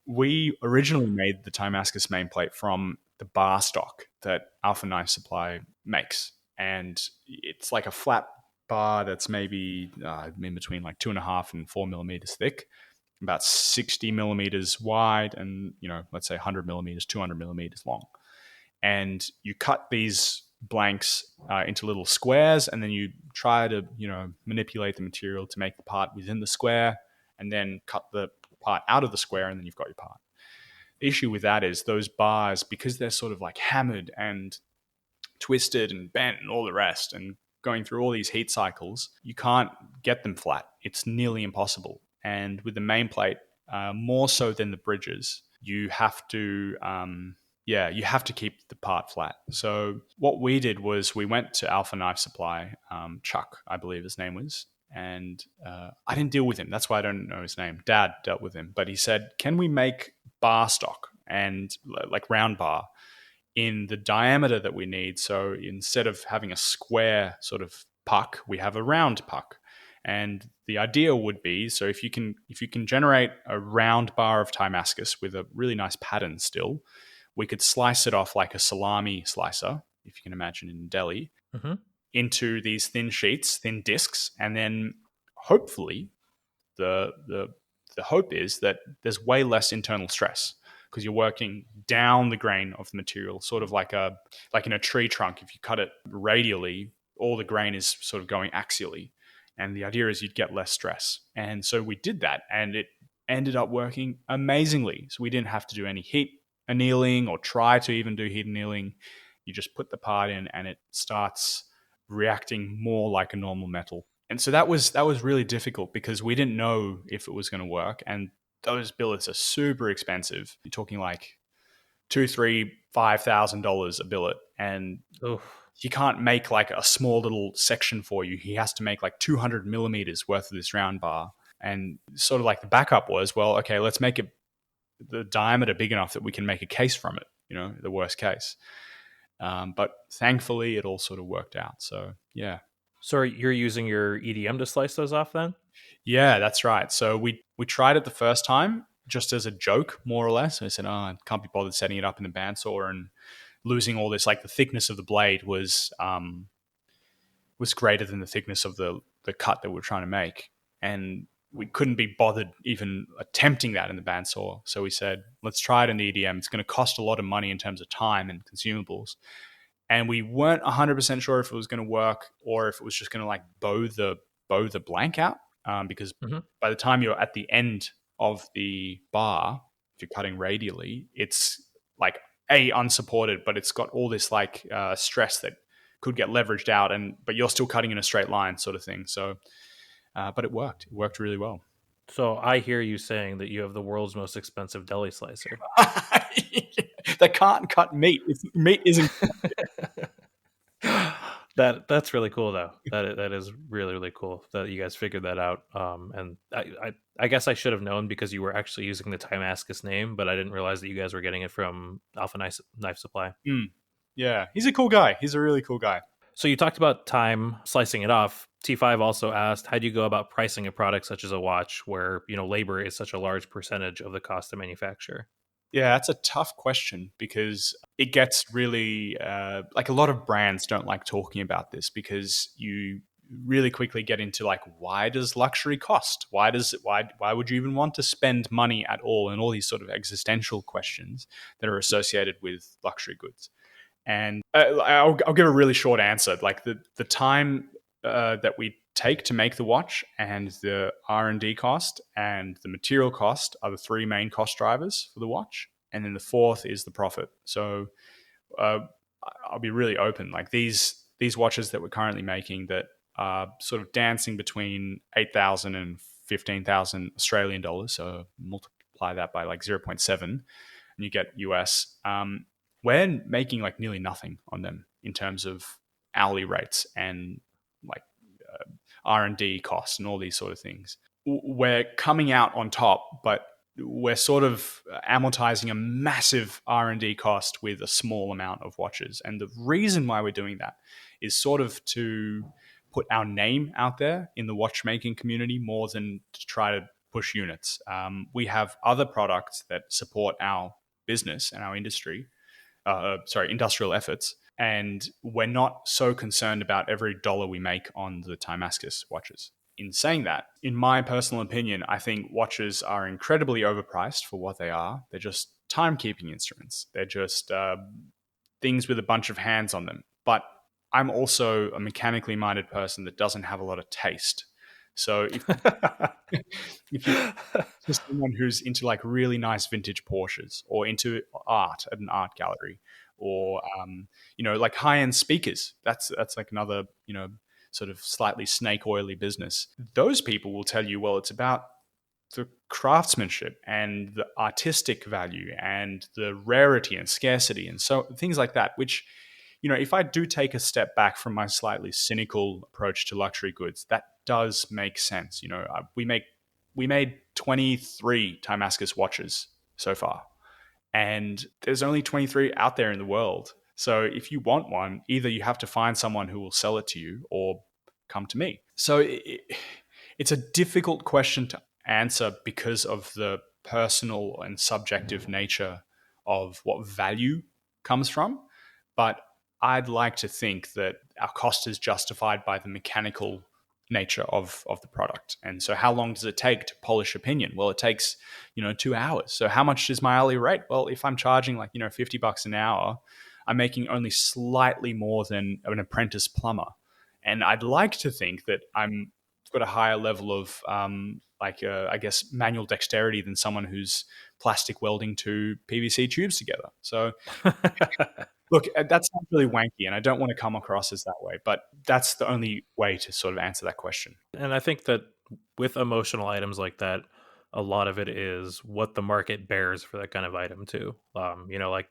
we originally made the Timascus main plate from the bar stock that Alpha Knife Supply makes, and it's like a flat bar that's maybe in between like 2.5 and 4 millimeters thick, about 60 millimeters wide, and let's say 100 millimeters, 200 millimeters long. And you cut these blanks into little squares, and then you try to manipulate the material to make the part within the square, and then cut the part out of the square, and then you've got your part. The issue with that is those bars, because they're sort of like hammered and twisted and bent and all the rest, and going through all these heat cycles, you can't get them flat. It's nearly impossible. And with the main plate, more so than the bridges, you have to you have to keep the part flat. So what we did was we went to Alpha Knife Supply, Chuck, I believe his name was, and I didn't deal with him. That's why I don't know his name. Dad dealt with him, but he said, "Can we make bar stock and like round bar in the diameter that we need? So instead of having a square sort of puck, we have a round puck." And the idea would be, so if you can generate a round bar of Timascus with a really nice pattern still, we could slice it off like a salami slicer, if you can imagine in deli, Mm-hmm. into these thin sheets, thin discs, and then hopefully the hope is that there's way less internal stress because you're working down the grain of the material, sort of like in a tree trunk. If you cut it radially, all the grain is sort of going axially, and the idea is you'd get less stress. And so we did that, and it ended up working amazingly. So we didn't have to do any heat annealing or try to even do heat annealing. You just put the part in, and it starts reacting more like a normal metal. And so that was really difficult because we didn't know if it was going to work, and those billets are super expensive. You're talking like $2, $3, $5,000 a billet, and Oh, he can't make like a small little section for you. He has to make like 200 millimeters worth of this round bar. And sort of like the backup was, well, okay, let's make it the diameter big enough that we can make a case from it, the worst case. But thankfully, it all sort of worked out. So, yeah. so you're using your EDM to slice those off then? Yeah, that's right. So we tried it the first time just as a joke, more or less. I said, "Oh, I can't be bothered setting it up in the bandsaw and losing all this." Like the thickness of the blade was greater than the thickness of the cut that we were trying to make, and we couldn't be bothered even attempting that in the bandsaw. So we said, "Let's try it in the EDM. It's going to cost a lot of money in terms of time and consumables." And we weren't 100% sure if it was going to work or if it was just going to like bow the blank out, because Mm-hmm. by the time you're at the end of the bar, if you're cutting radially, it's like unsupported, but it's got all this like stress that could get leveraged out, but you're still cutting in a straight line, sort of thing. So, but it worked. It worked really well. So I hear you saying that you have the world's most expensive deli slicer. They can't cut meat. Meat isn't. That's really cool though. That is really really cool that you guys figured that out. And I guess I should have known because you were actually using the Timascus name, but I didn't realize that you guys were getting it from Alpha Knife Supply. Yeah, he's a cool guy. He's a really cool guy. So you talked about time slicing it off. T5 also asked, how do you go about pricing a product such as a watch where, labor is such a large percentage of the cost to manufacture? Yeah, that's a tough question because it gets really like a lot of brands don't like talking about this because you really quickly get into like, why does luxury cost? Why would you even want to spend money at all? And all these sort of existential questions that are associated with luxury goods. And I'll give a really short answer. Like the time that we take to make the watch and the R&D cost and the material cost are the three main cost drivers for the watch. And then the fourth is the profit. So I'll be really open. Like these watches that we're currently making that are sort of dancing between 8,000 and 15,000 Australian dollars. So multiply that by like 0.7 and you get US. We're making like nearly nothing on them in terms of hourly rates and like R&D costs and all these sort of things. We're coming out on top, but we're sort of amortizing a massive R&D cost with a small amount of watches. And the reason why we're doing that is sort of to put our name out there in the watchmaking community more than to try to push units. We have other products that support our business and our industry, industrial efforts. And we're not so concerned about every dollar we make on the Timascus watches. In saying that, in my personal opinion, I think watches are incredibly overpriced for what they are. They're just timekeeping instruments. They're just things with a bunch of hands on them. But I'm also a mechanically minded person that doesn't have a lot of taste. So if you to someone who's into like really nice vintage Porsches or into art at an art gallery or like high end speakers, that's like another sort of slightly snake oily business. Those people will tell you, well, it's about the craftsmanship and the artistic value and the rarity and scarcity and so things like that, which if I do take a step back from my slightly cynical approach to luxury goods, that does make sense. We made 23 Timascus watches so far, and there's only 23 out there in the world. So if you want one, either you have to find someone who will sell it to you or come to me. So it's a difficult question to answer because of the personal and subjective nature of what value comes from. But I'd like to think that our cost is justified by the mechanical nature of the product. And so how long does it take to polish a pinion? Well, it takes, 2 hours. So how much is my hourly rate? Well, if I'm charging like, $50 an hour, I'm making only slightly more than an apprentice plumber. And I'd like to think that I'm got a higher level of I guess manual dexterity than someone who's plastic welding two PVC tubes together. So look, that sounds really wanky, and I don't want to come across as that way, but that's the only way to sort of answer that question. And I think that with emotional items like that, a lot of it is what the market bears for that kind of item too. Like,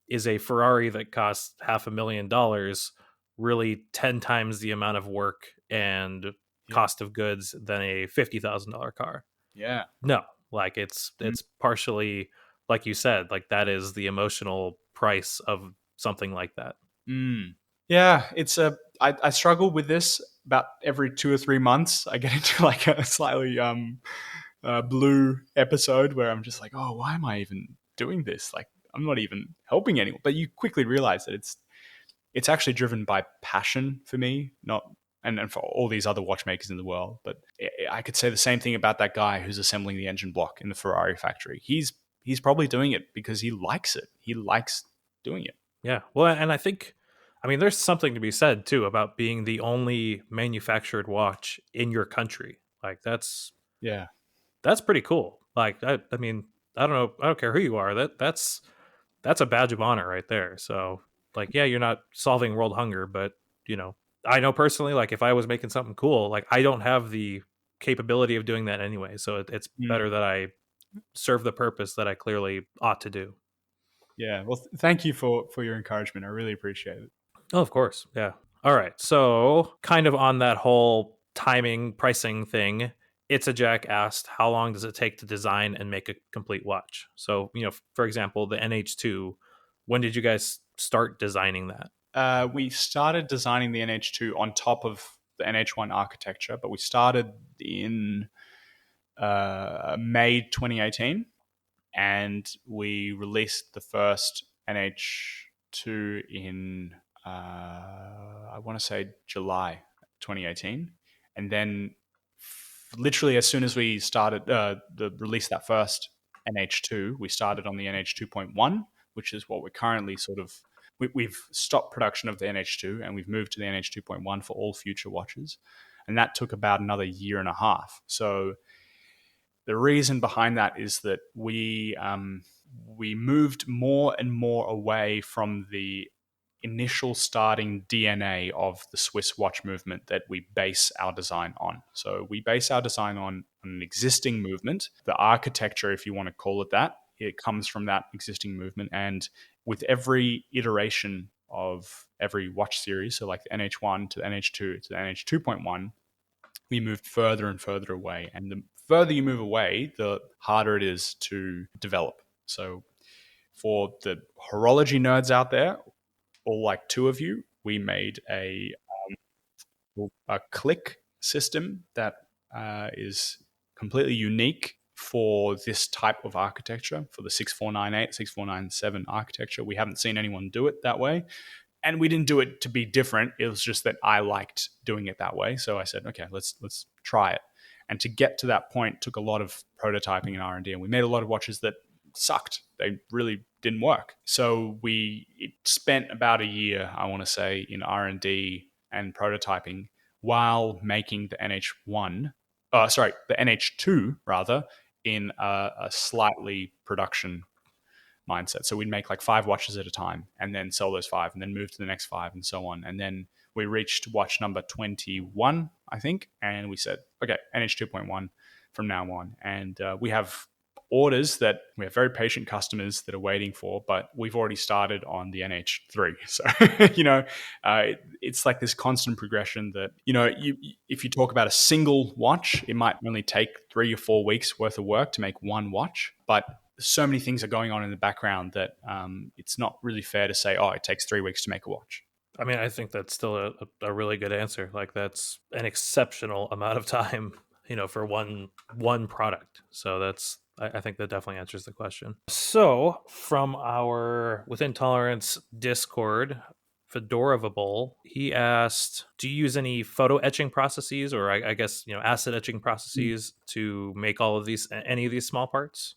is a Ferrari that costs $500,000 really 10 times the amount of work and cost of goods than a $50,000 car? Yeah. No, like it's partially, like you said, like that is the emotional price of something like that. Yeah, I struggle with this about every 2 or 3 months. I get into like a slightly blue episode where I'm just like, oh, why am I even doing this? Like, I'm not even helping anyone. But you quickly realize that it's actually driven by passion for me, not and for all these other watchmakers in the world. But I could say the same thing about that guy who's assembling the engine block in the Ferrari factory. He's probably doing it because he likes it. He likes doing it. Yeah. Well, and I mean, there's something to be said too about being the only manufactured watch in your country. Like Yeah. that's pretty cool. Like I mean, I don't know, I don't care who you are. That's a badge of honor right there. So like, yeah, you're not solving world hunger, but you know, I know personally, like if I was making something cool, like I don't have the capability of doing that anyway. So it's better that I serve the purpose that I clearly ought to do. Yeah. Well, thank you for your encouragement. I really appreciate it. Oh, of course. Yeah. All right. So, kind of on that whole timing pricing thing, It's a Jack asked, how long does it take to design and make a complete watch? So, for example, the NH2, when did you guys start designing that? We started designing the NH2 on top of the NH1 architecture, but we started in May 2018, and we released the first NH2 in I want to say July 2018, and then literally as soon as we started the release that first NH2, we started on the NH2.1, which is what we're currently sort of we've stopped production of the NH2 and we've moved to the NH2.1 for all future watches, and that took about another year and a half. So the reason behind that is that we moved more and more away from the initial starting DNA of the Swiss watch movement that we base our design on. So we base our design on an existing movement. The architecture, if you want to call it that, it comes from that existing movement. And with every iteration of every watch series, so like the NH1 to the NH2 to the NH2.1, we moved further and further away. And the further you move away, the harder it is to develop. So for the horology nerds out there, all like two of you, we made a click system that is completely unique for this type of architecture, for the 6498, 6497 architecture. We haven't seen anyone do it that way. And we didn't do it to be different. It was just that I liked doing it that way. So I said, okay, let's try it. And to get to that point took a lot of prototyping and R&D. And we made a lot of watches that sucked. They really didn't work. So we spent about a year, I want to say, in R&D and prototyping while making the NH1, the NH2 rather, in a slightly production mindset. So we'd make like 5 watches at a time and then sell those 5 and then move to the next 5 and so on. And then we reached watch number 21, I think, and we said, okay, NH2.1 from now on. And we have orders that we have very patient customers that are waiting for, but we've already started on the NH3. So, it's like this constant progression that, if you talk about a single watch, it might only take 3 or 4 weeks worth of work to make one watch, but so many things are going on in the background that it's not really fair to say, oh, it takes 3 weeks to make a watch. I mean, I think that's still a really good answer. Like that's an exceptional amount of time, for one product. So I think that definitely answers the question. So from our Within Tolerance Discord, Fedorovable, he asked, do you use any photo etching processes, or I guess acid etching processes to make any of these small parts?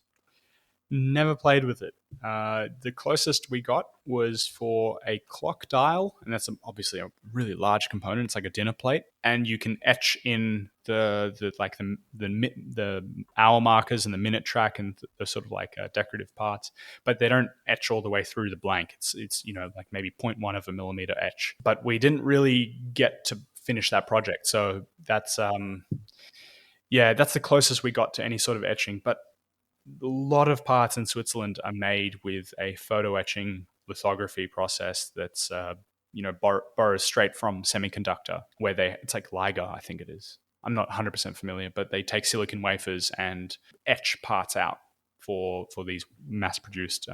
Never played with it. The closest we got was for a clock dial, and that's obviously a really large component. It's like a dinner plate, and you can etch in the hour markers and the minute track and the sort of like decorative parts, but they don't etch all the way through the blank. It's like maybe 0.1 of a millimeter etch, but we didn't really get to finish that project. So that's that's the closest we got to any sort of etching, but a lot of parts in Switzerland are made with a photo etching lithography process that's borrows straight from semiconductor, where it's like Liger, I think it is. I'm not 100% familiar, but they take silicon wafers and etch parts out for these mass produced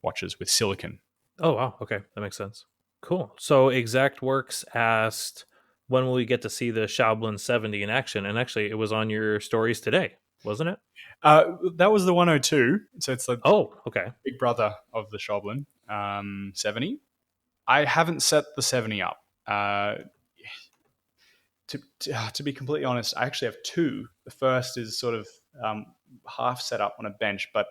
watches with silicon. Oh wow, okay, that makes sense. Cool. So Exact Works asked, when will we get to see the Shaoblin 70 in action? And actually, it was on your stories today, wasn't it? That was the 102. So it's the okay. big brother of the Shaoblin 70. I haven't set the 70 up. To be completely honest, I actually have 2. The first is sort of half set up on a bench, but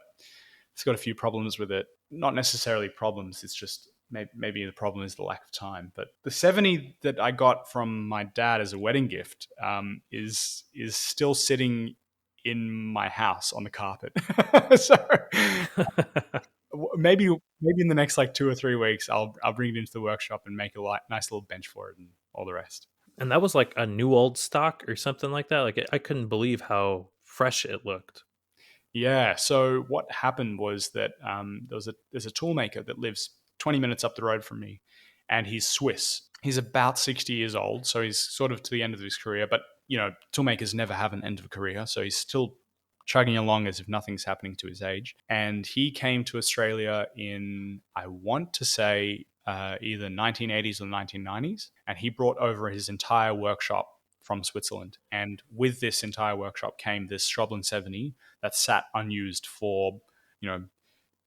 it's got a few problems with it. Not necessarily problems. It's just maybe the problem is the lack of time. But the 70 that I got from my dad as a wedding gift is still sitting in my house on the carpet. So maybe in the next like 2 or 3 weeks, I'll bring it into the workshop and make a nice little bench for it and all the rest. And that was like a new old stock or something like that. Like I couldn't believe how fresh it looked. Yeah. So what happened was that there's a tool maker that lives 20 minutes up the road from me, and he's Swiss. He's about 60 years old, so he's sort of to the end of his career. But tool makers never have an end of a career, so he's still chugging along as if nothing's happening to his age. And he came to Australia in, I want to say, either 1980s or 1990s, and he brought over his entire workshop from Switzerland. And with this entire workshop came this Shaoblin 70 that sat unused for,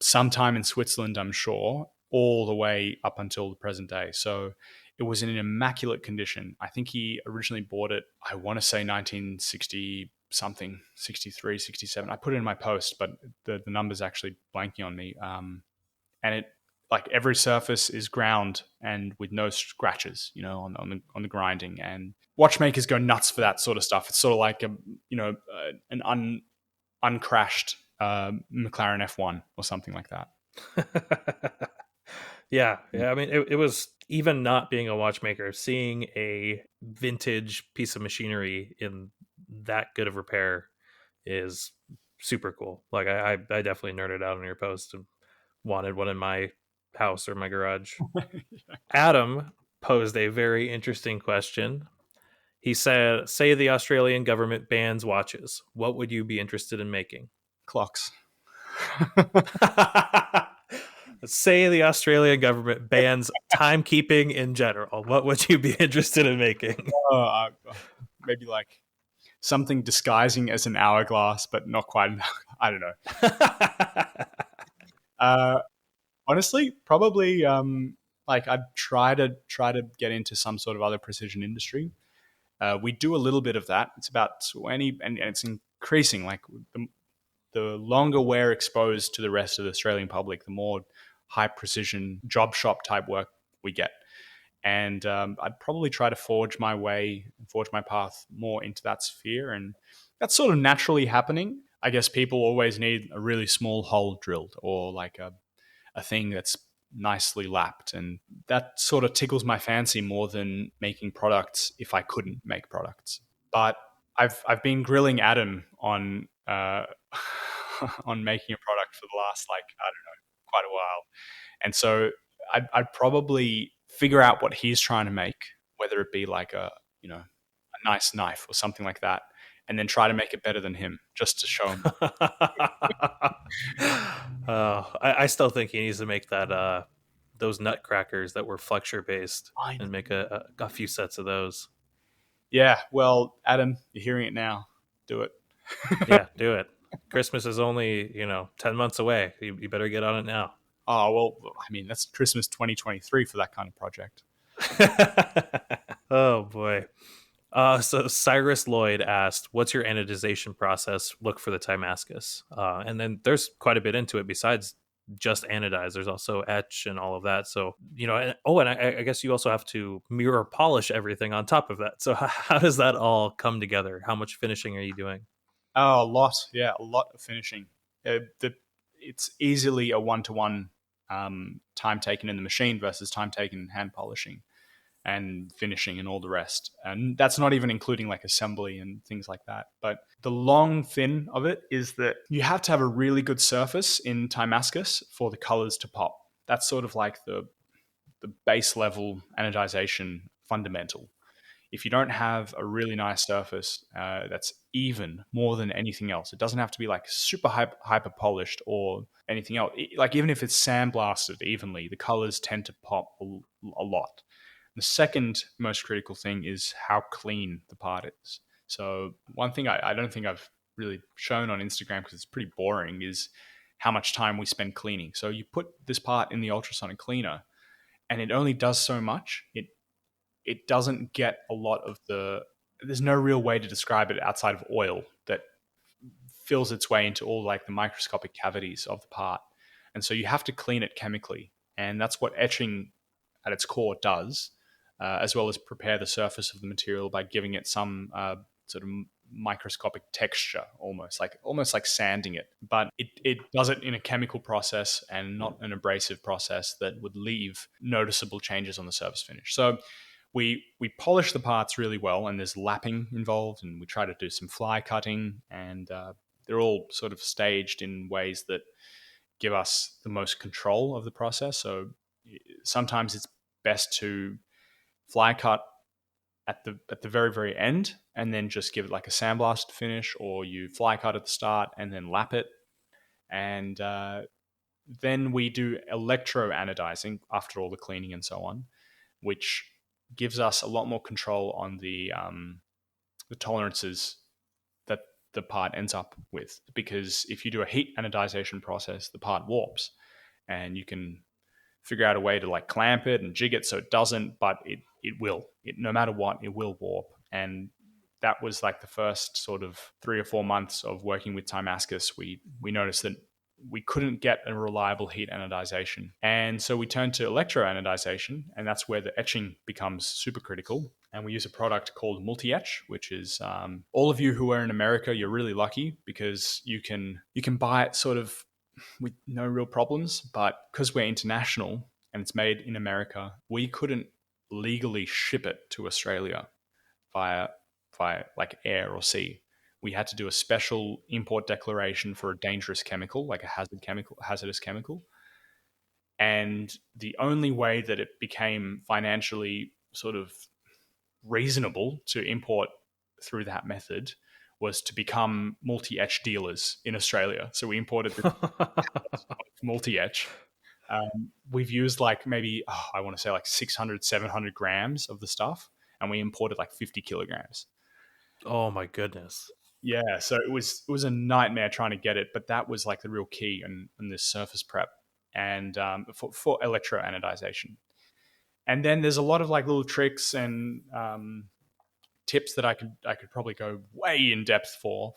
some time in Switzerland, I'm sure, all the way up until the present day. So it was in an immaculate condition. I think he originally bought it, I want to say 1960 something, 63, 67. I put it in my post, but the number's actually blanking on me. And it, like, every surface is ground and with no scratches, on the grinding. And watchmakers go nuts for that sort of stuff. It's sort of like an uncrashed McLaren F1 or something like that. Yeah. I mean, it was, even not being a watchmaker, seeing a vintage piece of machinery in that good of repair is super cool. Like I definitely nerded out on your post and wanted one in my house or my garage. Adam posed a very interesting question. He said, say the Australian government bans watches. What would you be interested in making? Clocks. Say the Australian government bans timekeeping in general. What would you be interested in making? Maybe like something disguising as an hourglass, but not quite. I don't know. Uh, Honestly, probably like I'd try to get into some sort of other precision industry. We do a little bit of that. It's about 20, and it's increasing. Like the longer we're exposed to the rest of the Australian public, the more high precision job shop type work we get. And I'd probably try to forge my path more into that sphere. And that's sort of naturally happening. I guess people always need a really small hole drilled, or like a thing that's nicely lapped. And that sort of tickles my fancy more than making products if I couldn't make products. But I've been grilling Adam on on making a product for the last, like, I don't know, quite a while. And so I'd probably figure out what he's trying to make, whether it be like a nice knife or something like that, and then try to make it better than him, just to show him. I still think he needs to make that those nutcrackers that were flexure based I and make a few sets of those. Yeah, well, Adam, you're hearing it now. Do it. Yeah, do it. Christmas is only 10 months away. You better get on it now. Oh, well, I mean, that's Christmas 2023 for that kind of project. Oh boy. So Cyrus Lloyd asked, "What's your anodization process? Look for the Timascus." And then there's quite a bit into it besides just anodize. There's also etch and all of that. So and I guess you also have to mirror polish everything on top of that. So how does that all come together? How much finishing are you doing? Oh, a lot. Yeah, a lot of finishing. It's easily a one-to-one time taken in the machine versus time taken in hand polishing and finishing and all the rest. And that's not even including like assembly and things like that. But the long thin of it is that you have to have a really good surface in Timascus for the colors to pop. That's sort of like the base level anodization fundamental. If you don't have a really nice surface that's even more than anything else, it doesn't have to be like super hyper polished or anything else. Like even if it's sandblasted evenly, the colors tend to pop a lot. The second most critical thing is how clean the part is. So one thing I don't think I've really shown on Instagram, because it's pretty boring, is how much time we spend cleaning. So you put this part in the ultrasonic cleaner, and it only does so much. It doesn't get a lot of the. There's no real way to describe it outside of oil that fills its way into all like the microscopic cavities of the part. And so you have to clean it chemically, and that's what etching at its core does, as well as prepare the surface of the material by giving it some sort of microscopic texture, almost like sanding it. But it does it in a chemical process and not an abrasive process that would leave noticeable changes on the surface finish. So we polish the parts really well, and there's lapping involved, and we try to do some fly cutting, and they're all sort of staged in ways that give us the most control of the process. So sometimes it's best to fly cut at the very very end, and then just give it like a sandblast finish, or you fly cut at the start and then lap it, and then we do electro anodizing after all the cleaning and so on, which gives us a lot more control on the tolerances that the part ends up with. Because if you do a heat anodization process, the part warps, and you can figure out a way to like clamp it and jig it so it doesn't, but it will. No matter what, it will warp. And that was like the first sort of 3 or 4 months of working with Timascus. We noticed that we couldn't get a reliable heat anodization. And so we turned to electro anodization, and that's where the etching becomes super critical. And we use a product called multi-etch, which is all of you who are in America, you're really lucky, because you can buy it sort of with no real problems. But because we're international and it's made in America, we couldn't legally ship it to Australia via like air or sea. We had to do a special import declaration for a dangerous chemical, like a hazardous chemical. And the only way that it became financially sort of reasonable to import through that method was to become multi-etch dealers in Australia. So we imported this multi-etch, We've used like maybe, I want to say like 600, 700 grams of the stuff, and we imported like 50 kilograms. Oh my goodness. Yeah, so it was a nightmare trying to get it, but that was like the real key in this surface prep and for electroanodization. And then there's a lot of like little tricks and tips that I could probably go way in depth for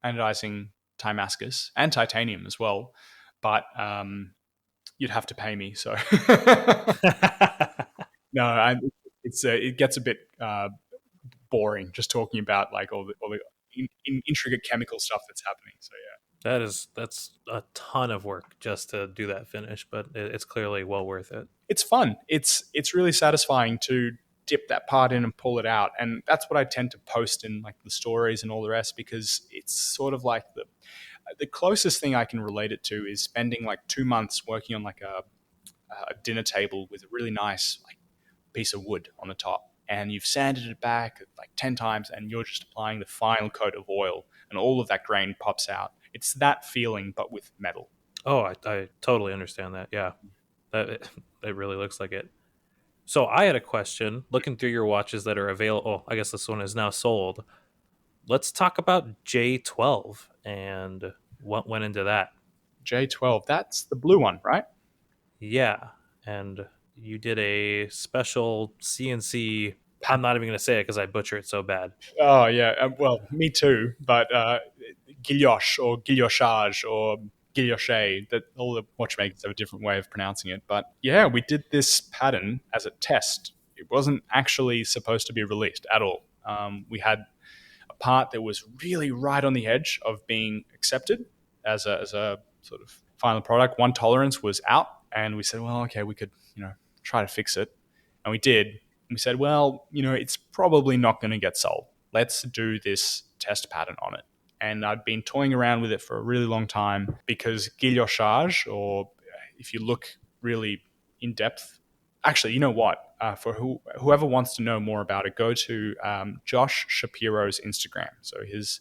anodizing Timascus and titanium as well, but you'd have to pay me. So no, it gets a bit boring just talking about like all the intricate chemical stuff that's happening. So yeah. That's a ton of work just to do that finish, but it's clearly well worth it. It's fun. It's really satisfying to dip that part in and pull it out, and that's what I tend to post in like the stories and all the rest, because it's sort of like the closest thing I can relate it to is spending like 2 months working on like a dinner table with a really nice like piece of wood on the top, and you've sanded it back like 10 times, and you're just applying the final coat of oil, and all of that grain pops out. It's that feeling, but with metal. Oh, I totally understand that. Yeah, that it really looks like it. So I had a question. Looking through your watches that are available, I guess this one is now sold. Let's talk about J12 and what went into that. J12, that's the blue one, right? Yeah, and you did a special CNC. I'm not even going to say it because I butcher it so bad. Oh yeah, well, me too. But guilloche or guillochage or guilloche, that all the watchmakers have a different way of pronouncing it. But yeah, we did this pattern as a test. It wasn't actually supposed to be released at all. We had a part that was really right on the edge of being accepted as a sort of final product. One tolerance was out, and we said, well, okay, we could try to fix it, and we did. We said, well, it's probably not going to get sold. Let's do this test pattern on it. And I'd been toying around with it for a really long time because guillochage, or if you look really in depth, actually, you know what? For whoever wants to know more about it, go to Josh Shapiro's Instagram. So his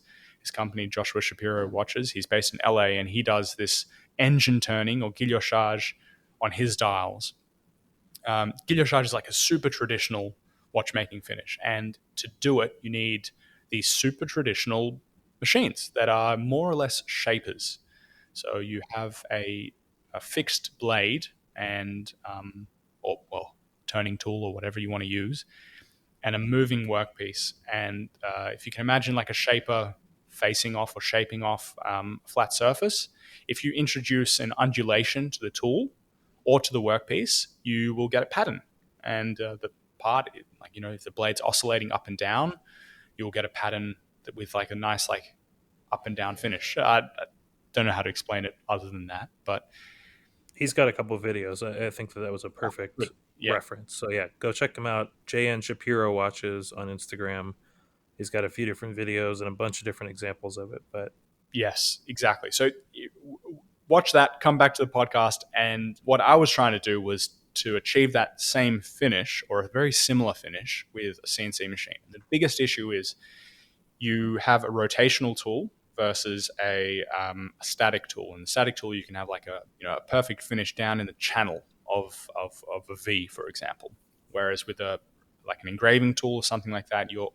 company, Joshua Shapiro Watches, he's based in LA, and he does this engine turning or guillochage on his dials. Guillochage is like a super traditional watchmaking finish, and to do it, you need these super traditional machines that are more or less shapers. So you have a fixed blade and or well, turning tool or whatever you want to use, and a moving workpiece. And if you can imagine like a shaper facing off or shaping off a flat surface, if you introduce an undulation to the tool or to the workpiece, you will get a pattern. And the part, like if the blade's oscillating up and down, you will get a pattern with like a nice like up and down finish. I don't know how to explain it other than that, but He's got a couple of videos. I think that was a perfect yeah, reference. So yeah, go check him out. JN Shapiro Watches on Instagram. He's got a few different videos and a bunch of different examples of it. But yes, exactly. So watch that, come back to the podcast. And what I was trying to do was to achieve that same finish or a very similar finish with a CNC machine. The biggest issue is you have a rotational tool versus a static tool. And the static tool, you can have like a perfect finish down in the channel of a V, for example. Whereas with like an engraving tool or something like that, your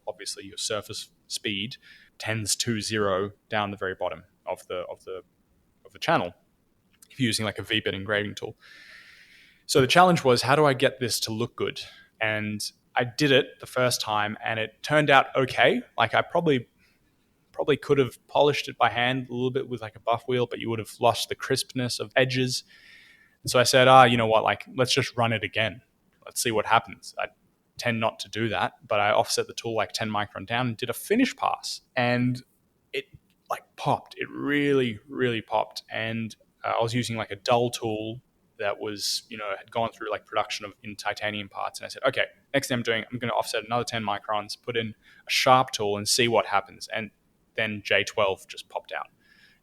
surface speed tends to zero down the very bottom of the channel if you're using like a V-bit engraving tool. So the challenge was, how do I get this to look good? And I did it the first time, and it turned out okay. Like I probably could have polished it by hand a little bit with like a buff wheel, but you would have lost the crispness of edges. And so I said, you know what, like let's just run it again. Let's see what happens. I tend not to do that, but I offset the tool like 10 micron down and did a finish pass, and it like popped. It really, really popped. And I was using like a dull tool that was, had gone through like production in titanium parts. And I said, okay, next thing I'm going to offset another 10 microns, put in a sharp tool and see what happens. And then J12 just popped out,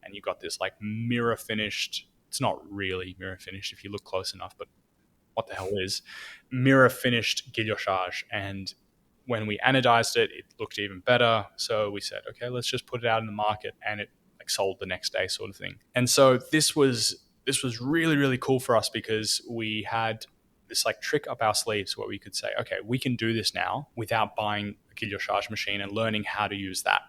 and you got this like mirror finished. It's not really mirror finished if you look close enough, but what the hell is mirror finished guillochage. And when we anodized it, it looked even better. So we said, okay, let's just put it out in the market, and it like sold the next day, sort of thing. And so this was this was really, really cool for us because we had this like trick up our sleeves where we could say, okay, we can do this now without buying a Kill Your Charge machine and learning how to use that.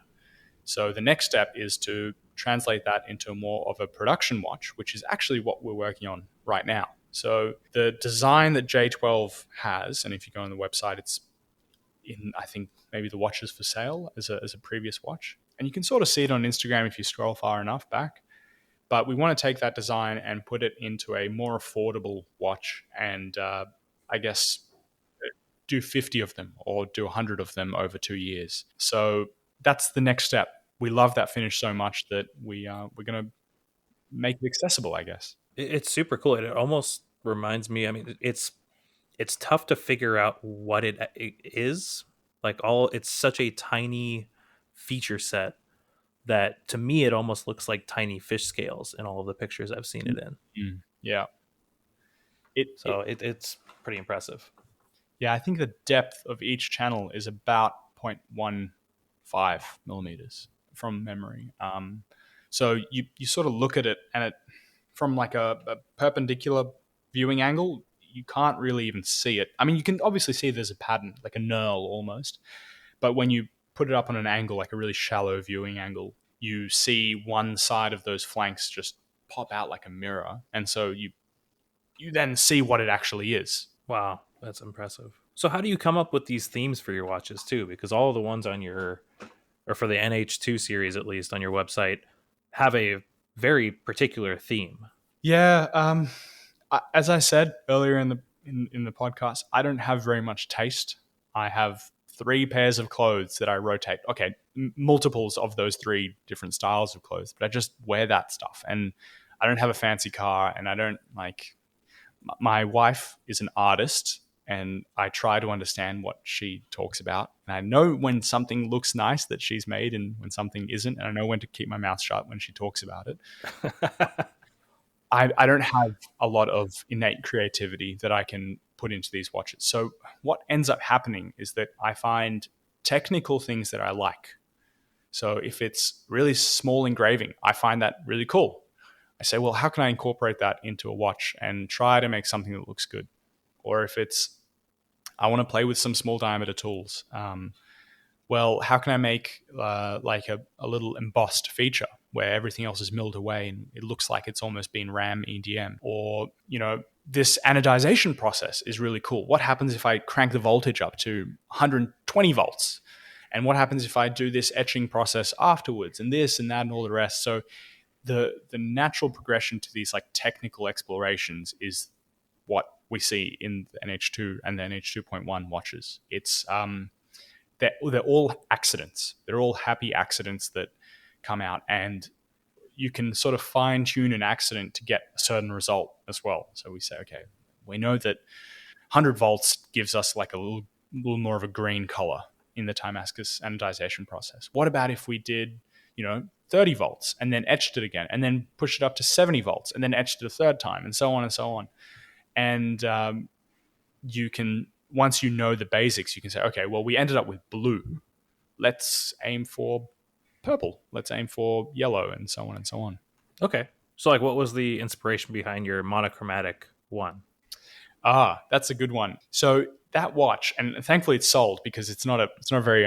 So the next step is to translate that into more of a production watch, which is actually what we're working on right now. So the design that J12 has, and if you go on the website, it's in, I think, maybe the watches for sale as a previous watch. And you can sort of see it on Instagram if you scroll far enough back. But we want to take that design and put it into a more affordable watch and I guess do 50 of them or do 100 of them over 2 years. So that's the next step. We love that finish so much that we're going to make it accessible, I guess. It's super cool. It almost reminds me. I mean, it's tough to figure out what it is. Like all, it's such a tiny feature set that to me it almost looks like tiny fish scales in all of the pictures I've seen it in. Mm. Yeah. It So it's pretty impressive. Yeah, I think the depth of each channel is about 0.15 millimeters from memory. So you sort of look at it and it from like a perpendicular viewing angle, you can't really even see it. I mean, you can obviously see there's a pattern, like a knurl almost, but when you put it up on an angle, like a really shallow viewing angle, you see one side of those flanks just pop out like a mirror, and so you then see what it actually is. Wow, that's impressive. So how do you come up with these themes for your watches too? Because all of the ones on your, or for the NH2 series at least on your website, have a very particular theme. Yeah, as I said earlier in the podcast, I don't have very much taste. I have three pairs of clothes that I rotate. Okay, multiples of those three different styles of clothes, but I just wear that stuff. And I don't have a fancy car, and I don't like. My wife is an artist, and I try to understand what she talks about. And I know when something looks nice that she's made, and when something isn't, and I know when to keep my mouth shut when she talks about it. I don't have a lot of innate creativity that I can put into these watches. So what ends up happening is that I find technical things that I like. So if it's really small engraving, I find that really cool. I say, well, how can I incorporate that into a watch and try to make something that looks good? Or if it's, I want to play with some small diameter tools. Well, how can I make like a little embossed feature where everything else is milled away and it looks like it's almost been RAM EDM? Or, this anodization process is really cool. What happens if I crank the voltage up to 120 volts? And what happens if I do this etching process afterwards and this and that and all the rest? So the natural progression to these like technical explorations is what we see in the NH2 and the NH2.1 watches. It's they're all accidents. They're all happy accidents that come out, and you can sort of fine tune an accident to get a certain result as well. So we say, okay, we know that 100 volts gives us like a little more of a green color in the Timascus anodization process. What about if we did, 30 volts and then etched it again and then pushed it up to 70 volts and then etched it a third time and so on and so on. And you can, once you know the basics, you can say, okay, well, we ended up with blue. Let's aim for purple. Let's aim for yellow, and so on and so on. Okay. So like what was the inspiration behind your monochromatic one? That's a good one. So that watch, and thankfully it's sold because it's not a very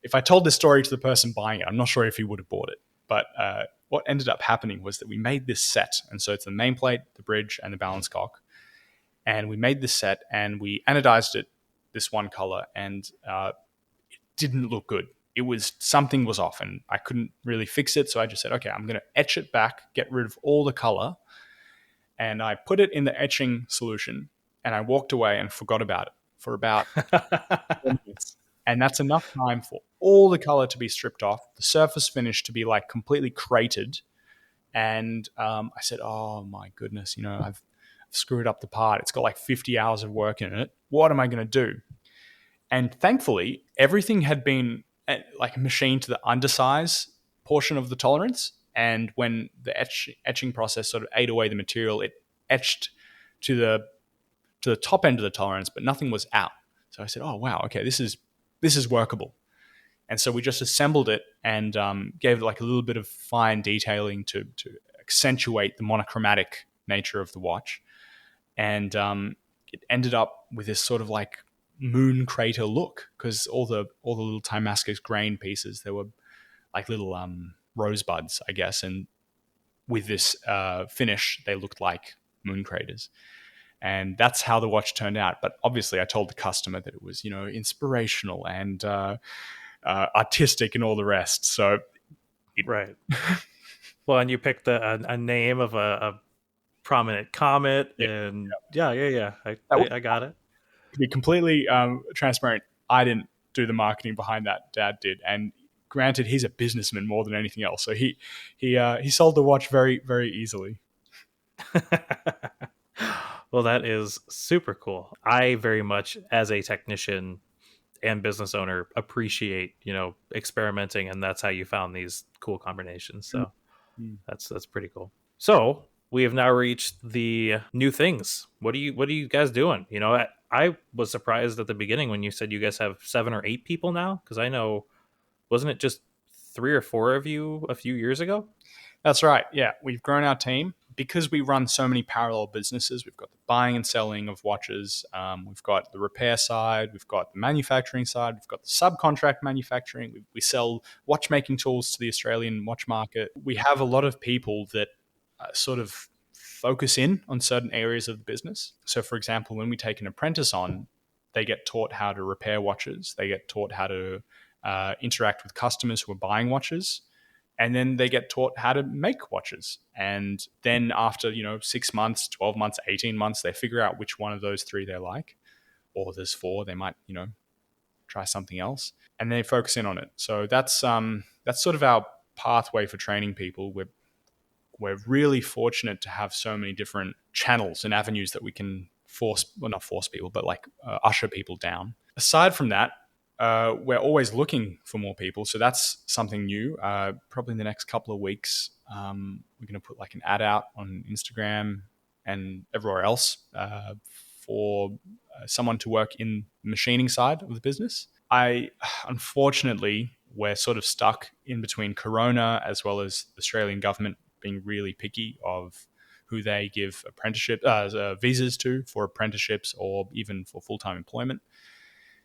if I told this story to the person buying it, I'm not sure if he would have bought it. But what ended up happening was that we made this set, and so it's the main plate, the bridge, and the balance cock. And we made this set, and we anodized it this one color, and it didn't look good. It was, something was off, and I couldn't really fix it. So I just said, okay, I'm going to etch it back, get rid of all the color, and I put it in the etching solution, and I walked away and forgot about it for about 4 minutes. And that's enough time for all the color to be stripped off, the surface finish to be like completely cratered. And I said, oh my goodness, I've screwed up the part. It's got like 50 hours of work in it. What am I going to do? And thankfully, everything had been like machined to the undersize portion of the tolerance. And when the etching process sort of ate away the material, it etched to the top end of the tolerance, but nothing was out. So I said, oh, wow, okay, this is workable. And so we just assembled it and gave it like a little bit of fine detailing to accentuate the monochromatic nature of the watch. And it ended up with this sort of like moon crater look, because all the little Timascus grain pieces, they were like little rosebuds, I guess, and with this finish, they looked like moon craters. And that's how the watch turned out. But obviously, I told the customer that it was, inspirational and artistic and all the rest. So, it, Right. Well, and you picked a name of a prominent comet, yeah, and yeah. that I got it. to be completely transparent, I didn't do the marketing behind that. Dad did, and granted, he's a businessman more than anything else. So he sold the watch very very easily. Well, that is super cool. I very much, as a technician and business owner, appreciate experimenting, and that's how you found these cool combinations. So Mm. that's pretty cool. So we have now reached the new things. What are you guys doing? I was surprised at the beginning when you said you guys have 7 or 8 people now, because I know, wasn't it just 3 or 4 of you a few years ago? That's right. Yeah, we've grown our team because we run so many parallel businesses. We've got the buying and selling of watches. We've got the repair side. We've got the manufacturing side. We've got the subcontract manufacturing. We sell watchmaking tools to the Australian watch market. We have a lot of people that sort of focus in on certain areas of the business. So, for example, when we take an apprentice on, they get taught how to repair watches. They get taught how to interact with customers who are buying watches, and then they get taught how to make watches. And then after 6 months, 12 months, 18 months, they figure out which one of those three they like, or there's four, they might try something else, and they focus in on it. So that's sort of our pathway for training people. We're really fortunate to have so many different channels and avenues that we can not force people, but like usher people down. Aside from that, we're always looking for more people. So that's something new. Probably in the next couple of weeks, we're going to put like an ad out on Instagram and everywhere else for someone to work in the machining side of the business. Unfortunately, we're sort of stuck in between Corona as well as the Australian government being really picky of who they give visas to for apprenticeships or even for full-time employment.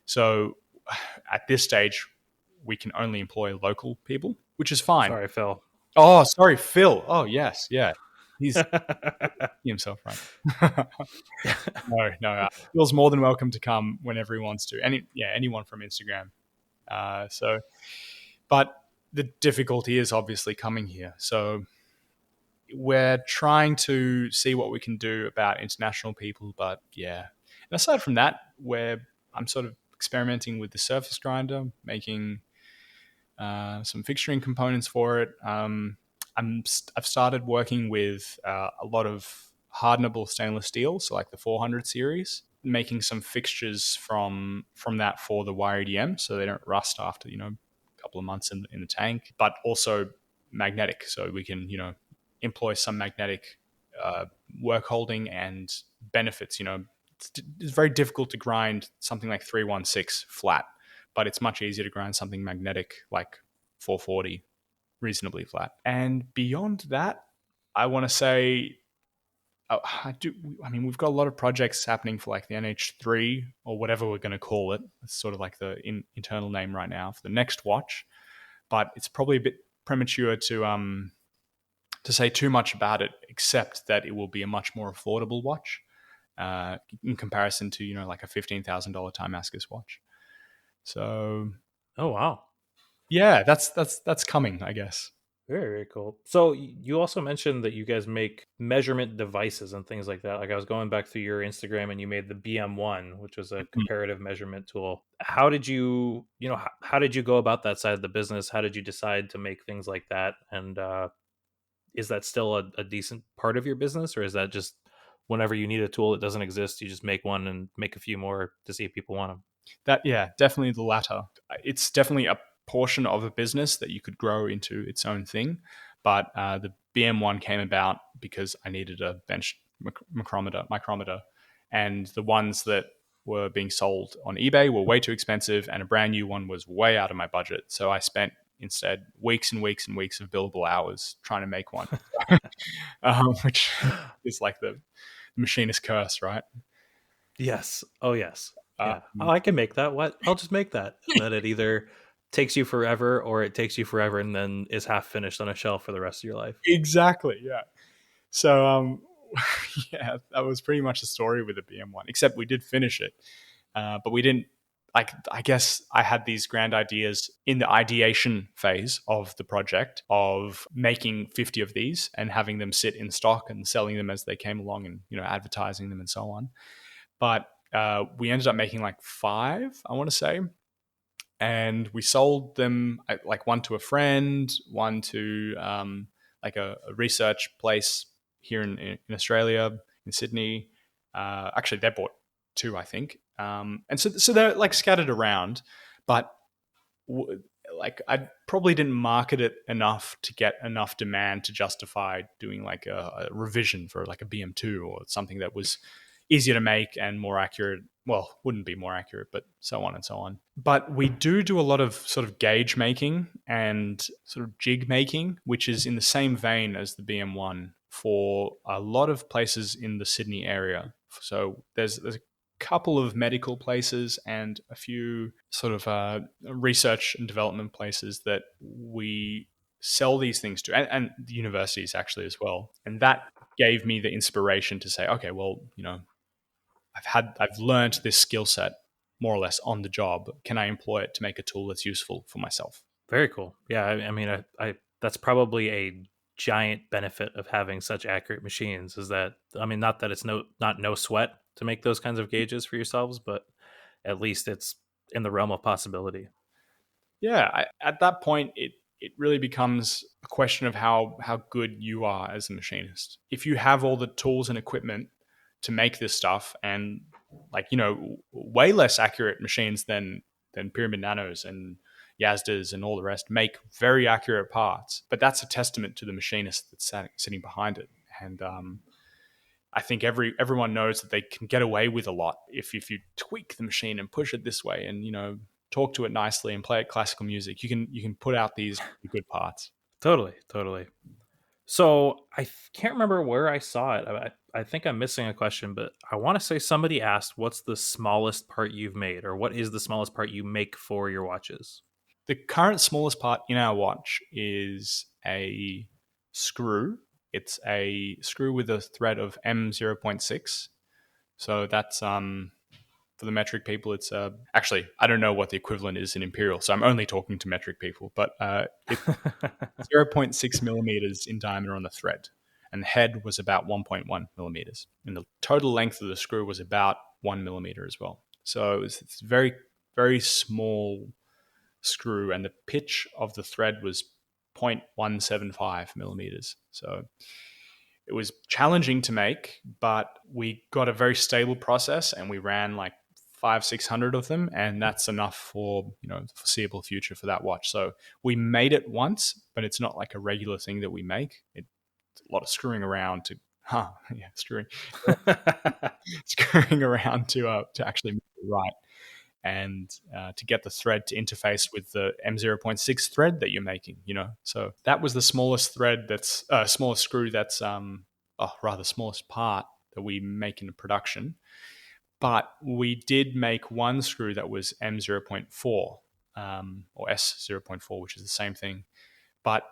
So at this stage, we can only employ local people, which is fine. Sorry, Phil. Oh, sorry, Phil. Oh, yes, yeah. He's himself right. No. Phil's more than welcome to come whenever he wants to. Anyone from Instagram. But the difficulty is obviously coming here. So we're trying to see what we can do about international people. But yeah, and aside from that, I'm sort of experimenting with the surface grinder, making some fixturing components for it. I've started working with a lot of hardenable stainless steel, so like the 400 series, making some fixtures from that for the YEDM, so they don't rust after a couple of months in the tank, but also magnetic, so we can employ some magnetic work holding and benefits. It's very difficult to grind something like 316 flat, but it's much easier to grind something magnetic like 440 reasonably flat. And beyond that, I want to say we've got a lot of projects happening for like the NH3 or whatever we're going to call it. It's sort of like the internal name right now for the next watch, but it's probably a bit premature to say too much about it, except that it will be a much more affordable watch in comparison to like a $15,000 Timascus watch. So Oh, wow. yeah, that's coming, I guess. Very, very cool. So you also mentioned that you guys make measurement devices and things like that. Like, I was going back through your Instagram and you made the BM1, which was a Mhm. comparative measurement tool. How did how did you go about that side of the business? How did you decide to make things like that? And is that still a decent part of your business, or is that just whenever you need a tool that doesn't exist, you just make one and make a few more to see if people want them? Yeah, definitely the latter. It's definitely a portion of a business that you could grow into its own thing. But the BM1 came about because I needed a bench micrometer, and the ones that were being sold on eBay were way too expensive, and a brand new one was way out of my budget. So I spent instead weeks and weeks and weeks of billable hours trying to make one, which is like the machinist curse, right? Yes. Oh, yes. Yeah. Oh, Um, I can make that. What? I'll just make that. And then it either takes you forever or it takes you forever and then is half finished on a shelf for the rest of your life. exactly, yeah. So, yeah, that was pretty much the story with the BM1, except we did finish it. But we didn't, like, I guess I had these grand ideas in the ideation phase of the project of making 50 of these and having them sit in stock and selling them as they came along and, advertising them and so on. But we ended up making like 5, I want to say. And we sold them, like, one to a friend, one to like a research place here in Australia, in Sydney. Actually, they bought 2, I think. And so they're like scattered around, but like I probably didn't market it enough to get enough demand to justify doing like a revision for like a BM2 or something that was easier to make and more accurate. Well, wouldn't be more accurate, but so on and so on. But we do a lot of sort of gauge making and sort of jig making, which is in the same vein as the BM1 for a lot of places in the Sydney area. So there's a couple of medical places and a few sort of research and development places that we sell these things to, and the universities actually as well. And that gave me the inspiration to say, okay, well, I've learned this skill set more or less on the job. Can I employ it to make a tool that's useful for myself? Very cool. Yeah. I mean, I that's probably a giant benefit of having such accurate machines is that, I mean, not that it's not no sweat to make those kinds of gauges for yourselves, but at least it's in the realm of possibility. Yeah, at that point, it really becomes a question of how good you are as a machinist. If you have all the tools and equipment to make this stuff, and, like, way less accurate machines than Pyramid Nanos and Yazdas and all the rest make very accurate parts, but that's a testament to the machinist that's sitting behind it. And I think everyone knows that they can get away with a lot if you tweak the machine and push it this way, and talk to it nicely and play it classical music. You can put out these good parts. Totally, totally. So can't remember where I saw it. I think I'm missing a question, but I want to say somebody asked, "What's the smallest part you've made, or what is the smallest part you make for your watches?" The current smallest part in our watch is a screw. It's a screw with a thread of M0.6. So that's for the metric people. It's actually, I don't know what the equivalent is in imperial, so I'm only talking to metric people. But it's 0.6 millimeters in diameter on the thread, and the head was about 1.1 millimeters, and the total length of the screw was about 1 millimeter as well. So it's very, very small screw, and the pitch of the thread was 0.175 millimeters. So it was challenging to make, but we got a very stable process, and we ran like 500-600 of them, and that's enough for the foreseeable future for that watch. So we made it once, but it's not like a regular thing that we make. It's a lot of screwing around to screwing screwing around to actually make it right, and to get the thread to interface with the M0.6 thread that you're making. So that was the smallest thread, that's smallest screw, that's rather smallest part that we make in production. But we did make one screw that was M0.4 or S0.4, which is the same thing. But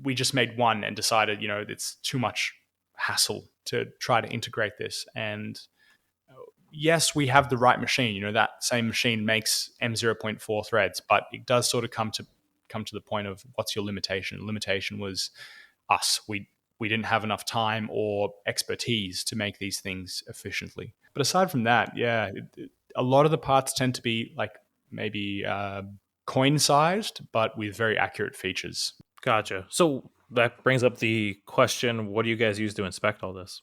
we just made one and decided, it's too much hassle to try to integrate this. And yes, we have the right machine. That same machine makes M0.4 threads, but it does sort of come to the point of, what's your limitation? The limitation was us. We didn't have enough time or expertise to make these things efficiently. But aside from that, yeah, a lot of the parts tend to be like maybe coin sized, but with very accurate features. Gotcha. So that brings up the question: what do you guys use to inspect all this?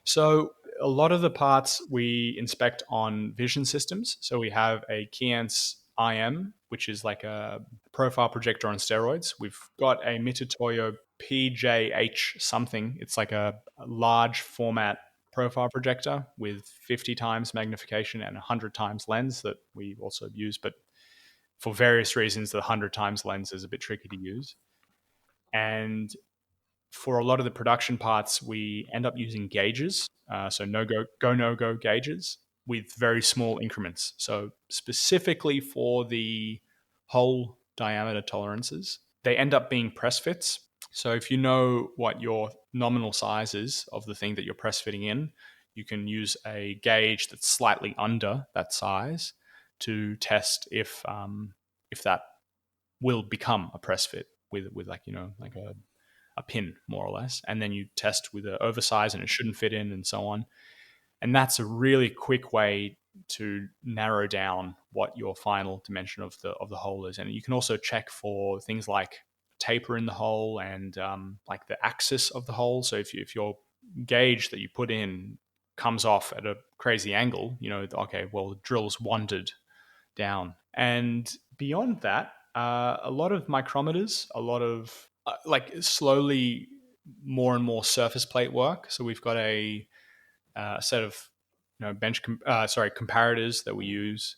So a lot of the parts we inspect on vision systems. So we have a Keyence IM, which is like a profile projector on steroids. We've got a Mitutoyo PJH something. It's like a large format profile projector with 50 times magnification and 100 times lens that we also use. But for various reasons, the 100 times lens is a bit tricky to use. And for a lot of the production parts, we end up using gauges, so no go gauges with very small increments. So specifically for the hole diameter tolerances, they end up being press fits. So if you know what your nominal size is of the thing that you're press fitting in, you can use a gauge that's slightly under that size to test if that will become a press fit with like like a pin more or less, and then you test with an oversize and it shouldn't fit in and so on. And that's a really quick way to narrow down what your final dimension of the hole is. And you can also check for things like taper in the hole and like the axis of the hole. So if your gauge that you put in comes off at a crazy angle, okay, well, the drill's wandered down. And beyond that, a lot of micrometers, a lot of like slowly more and more surface plate work. So we've got a set of comparators that we use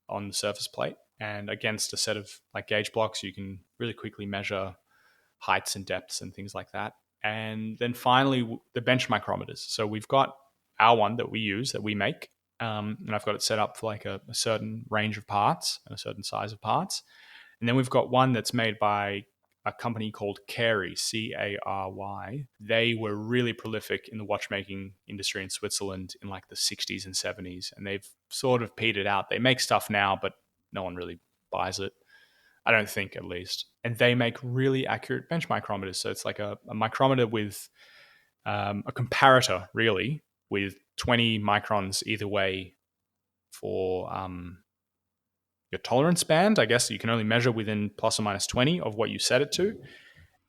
on the surface plate, and against a set of like gauge blocks, you can really quickly measure heights and depths and things like that. And then finally, the bench micrometers. So we've got our one that we use, that we make, and I've got it set up for like a certain range of parts and a certain size of parts. And then we've got one that's made by a company called Cary, Cary. They were really prolific in the watchmaking industry in Switzerland in like the 60s and 70s, and they've sort of petered out. They make stuff now, but no one really buys it. I don't think, at least. And they make really accurate bench micrometers. So it's like a micrometer with a comparator, really, with 20 microns either way for your tolerance band. I guess you can only measure within plus or minus 20 of what you set it to.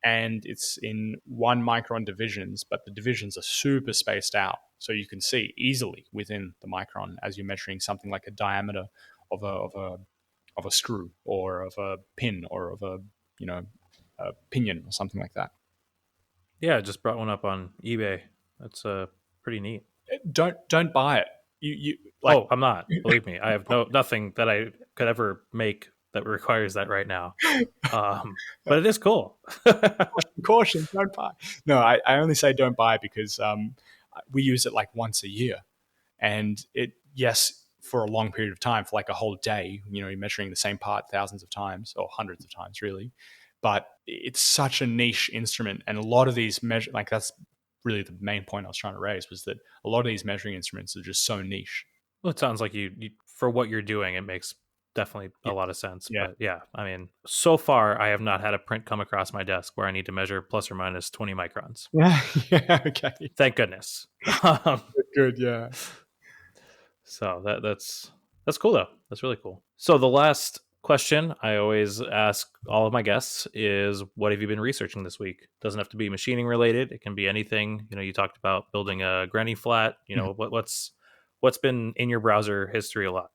And it's in 1 micron divisions, but the divisions are super spaced out. So you can see easily within the micron as you're measuring something like a diameter of a screw or of a pin or of a pinion or something like that. Yeah, I just brought one up on eBay. That's pretty neat. Don't buy it. You like Oh, I'm not. Believe me, I have nothing that I could ever make that requires that right now. But it is cool. caution, don't buy. No, I only say don't buy because we use it like once a year, and it yes for a long period of time, for like a whole day. You're measuring the same part thousands of times or hundreds of times, really. But it's such a niche instrument, and a lot of these measure like that's really the main point I was trying to raise, was that a lot of these measuring instruments are just so niche. Well, it sounds like you for what you're doing, it makes definitely a Yeah, lot of sense. yeah, But yeah, I mean, so far I have not had a print come across my desk where I need to measure plus or minus 20 microns. yeah, yeah. Okay, Thank goodness. Um, good. Yeah. so that's cool though. That's really cool. So the last question I always ask all of my guests is, what have you been researching this week? Doesn't have to be machining related. It can be anything. You talked about building a granny flat. What's been in your browser history a lot?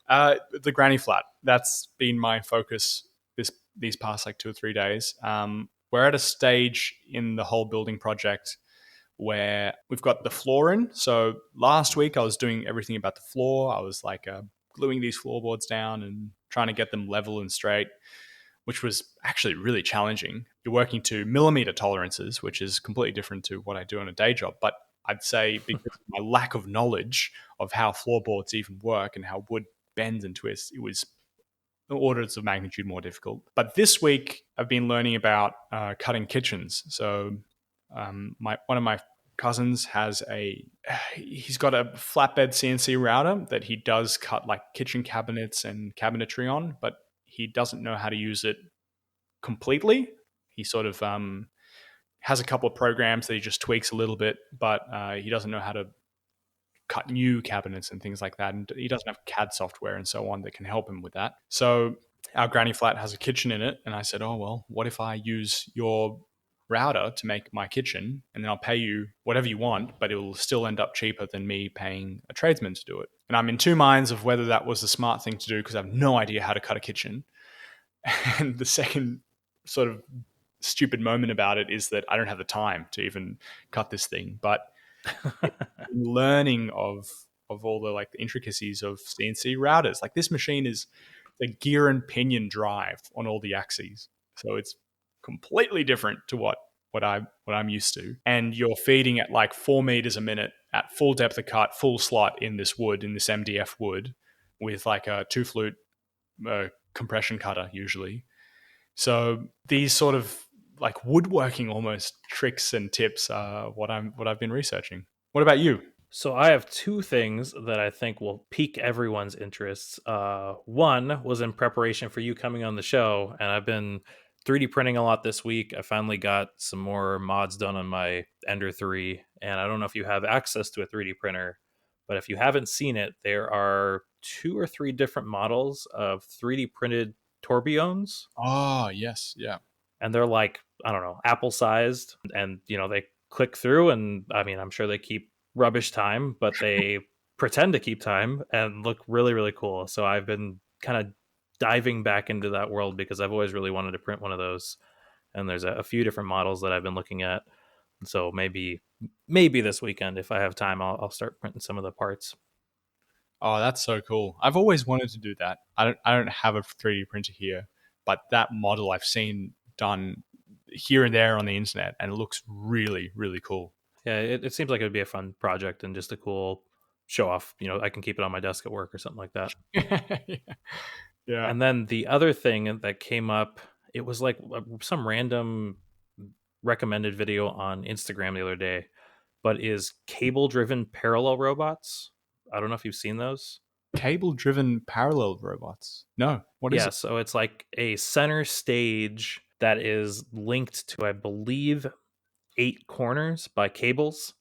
The granny flat. That's been my focus these past like 2 or 3 days. We're at a stage in the whole building project where we've got the floor in. So last week I was doing everything about the floor. I was like gluing these floorboards down and trying to get them level and straight, which was actually really challenging. You're working to millimeter tolerances, which is completely different to what I do on a day job. But I'd say because of my lack of knowledge of how floorboards even work and how wood bends and twists, it was orders of magnitude more difficult. But this week I've been learning about cutting kitchens. So one of my cousins he's got a flatbed CNC router that he does cut like kitchen cabinets and cabinetry on, but he doesn't know how to use it completely. He sort of has a couple of programs that he just tweaks a little bit, but he doesn't know how to cut new cabinets and things like that. And he doesn't have CAD software and so on that can help him with that. So our granny flat has a kitchen in it. And I said, oh, well, what if I use your router to make my kitchen, and then I'll pay you whatever you want, but it will still end up cheaper than me paying a tradesman to do it. And I'm in two minds of whether that was the smart thing to do, because I have no idea how to cut a kitchen. And the second sort of stupid moment about it is that I don't have the time to even cut this thing. But learning of all the like the intricacies of CNC routers. Like this machine is the gear and pinion drive on all the axes. So it's completely different to what I'm used to. And you're feeding at like 4 meters a minute at full depth of cut, full slot in this wood, in this MDF wood, with like a two flute compression cutter usually. So these sort of like woodworking almost tricks and tips are what I've been researching. What about you? So I have two things that I think will pique everyone's interests. One was in preparation for you coming on the show, and I've been 3D printing a lot this week. I finally got some more mods done on my Ender 3, and I don't know if you have access to a 3D printer, but if you haven't seen it, there are two or three different models of 3D printed tourbillons, Oh, yes, yeah. and they're like, I don't know, apple sized, and they click through, and I mean, I'm sure they keep rubbish time, but they pretend to keep time and look really really cool. So I've been kind of diving back into that world because I've always really wanted to print one of those, and there's a few different models that I've been looking at. So maybe this weekend, if I have time, I'll start printing some of the parts. Oh, that's so cool. I've always wanted to do that. I don't have a 3D printer here, but that model I've seen done here and there on the internet, and it looks really, really cool. Yeah, it seems like it would be a fun project and just a cool show off. I can keep it on my desk at work or something like that. Yeah. And then the other thing that came up, it was like some random recommended video on Instagram the other day, but is cable driven parallel robots. I don't know if you've seen those. Cable driven parallel robots. No, what is Yeah, it? so it's like a center stage that is linked to, I believe, 8 corners by cables,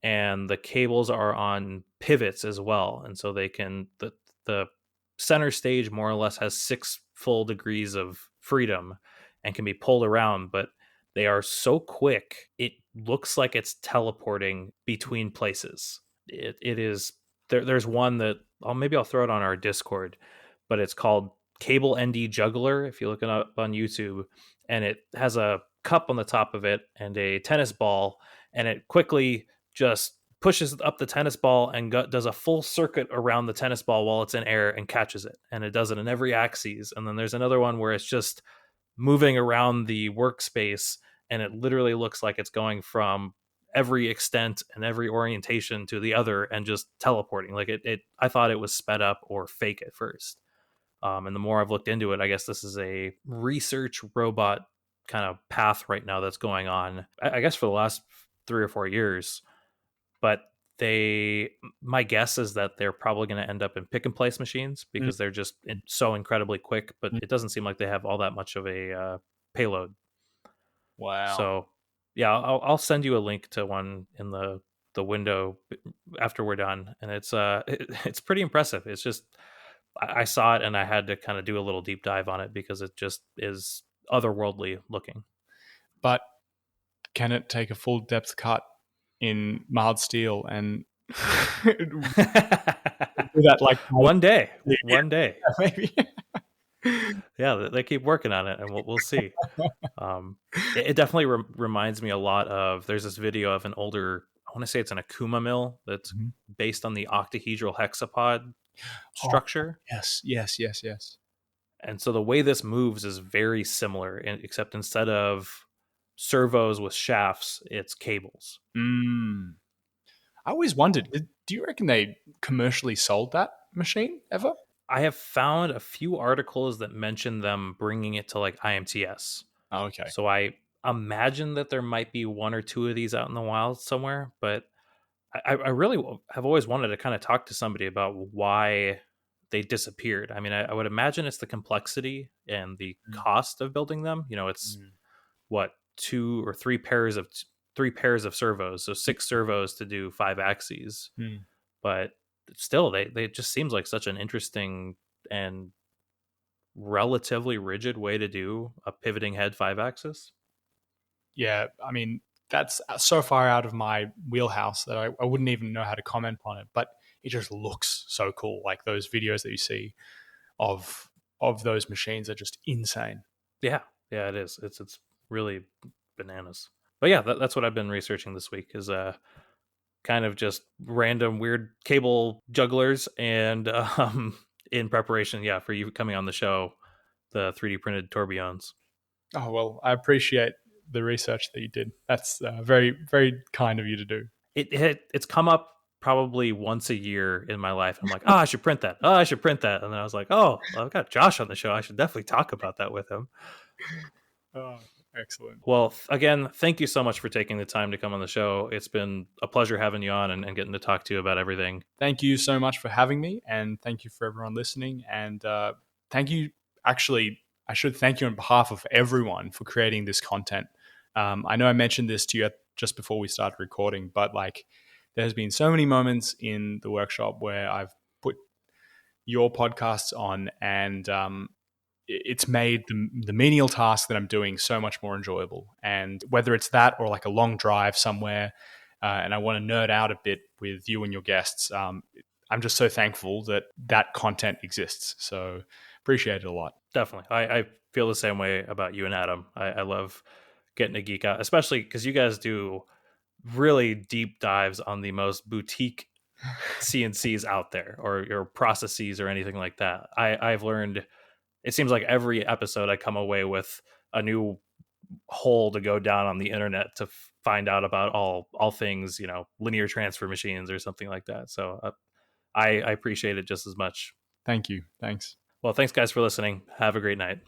and the cables are on pivots as well, and so the center stage more or less has 6 full degrees of freedom and can be pulled around, but they are so quick it looks like it's teleporting between places. It is there's one that maybe I'll throw it on our Discord, but it's called Cable ND Juggler if you look it up on YouTube, and it has a cup on the top of it and a tennis ball, and it quickly just pushes up the tennis ball and does a full circuit around the tennis ball while it's in air and catches it. And it does it in every axis. And then there's another one where it's just moving around the workspace, and it literally looks like it's going from every extent and every orientation to the other and just teleporting. Like I thought it was sped up or fake at first. And the more I've looked into it, I guess this is a research robot kind of path right now that's going on. I guess for the last 3 or 4 years, but my guess is that they're probably going to end up in pick and place machines Mm, because they're just so incredibly quick, but mm. it doesn't seem like they have all that much of a payload. Wow. So yeah, I'll send you a link to one in the window after we're done, and it's pretty impressive. It's just I saw it and I had to kind of do a little deep dive on it because it just is otherworldly looking. But can it take a full depth cut in mild steel and do that like One day, yeah, one day. maybe? Yeah, they keep working on it, and we'll see. It definitely reminds me a lot of. There's this video of an older. I want to say it's an Akuma mill that's Mhm. based on the octahedral hexapod Oh, structure, yes, yes, yes, yes. and so the way this moves is very similar, except instead of servos with shafts, it's cables. Mm. I always wondered, do you reckon they commercially sold that machine ever? I have found a few articles that mention them bringing it to like IMTS. Oh, okay. So I imagine that there might be one or two of these out in the wild somewhere, but I really have always wanted to kind of talk to somebody about why they disappeared. I mean, I would imagine it's the complexity and the Mm, cost of building them. It's mm, what, 2 or 3 pairs of servos, so 6 servos to do 5 axes. mm. But still, they just seems like such an interesting and relatively rigid way to do a pivoting head 5 axis. Yeah, I mean, that's so far out of my wheelhouse that I wouldn't even know how to comment on it, but it just looks so cool. Like those videos that you see of those machines are just insane. Yeah, yeah, it is. It's really bananas. But yeah, that's what I've been researching this week is kind of just random weird cable jugglers and in preparation, yeah, for you coming on the show, the 3D printed tourbillons. Oh, well, I appreciate the research that you did. That's very, very kind of you to do. It's come up probably once a year in my life. I'm like, oh, I should print that. Oh, I should print that. And then I was like, oh, I've got Josh on the show. I should definitely talk about that with him. Oh, excellent. Well, again, thank you so much for taking the time to come on the show. It's been a pleasure having you on and getting to talk to you about everything. Thank you so much for having me, and thank you for everyone listening. And thank you. Actually, I should thank you on behalf of everyone for creating this content. I know I mentioned this to you just before we started recording, but like, there's been so many moments in the workshop where I've put your podcasts on, and it's made the menial task that I'm doing so much more enjoyable. And whether it's that or like a long drive somewhere, and I want to nerd out a bit with you and your guests, I'm just so thankful that that content exists. So appreciate it a lot. Definitely. I feel the same way about you and Adam. I love getting to geek out, especially because you guys do really deep dives on the most boutique CNCs out there or your processes or anything like that. I've learned, it seems like every episode I come away with a new hole to go down on the internet to find out about all things, linear transfer machines or something like that. So I appreciate it just as much. Thank you. Thanks. Well, thanks guys for listening. Have a great night.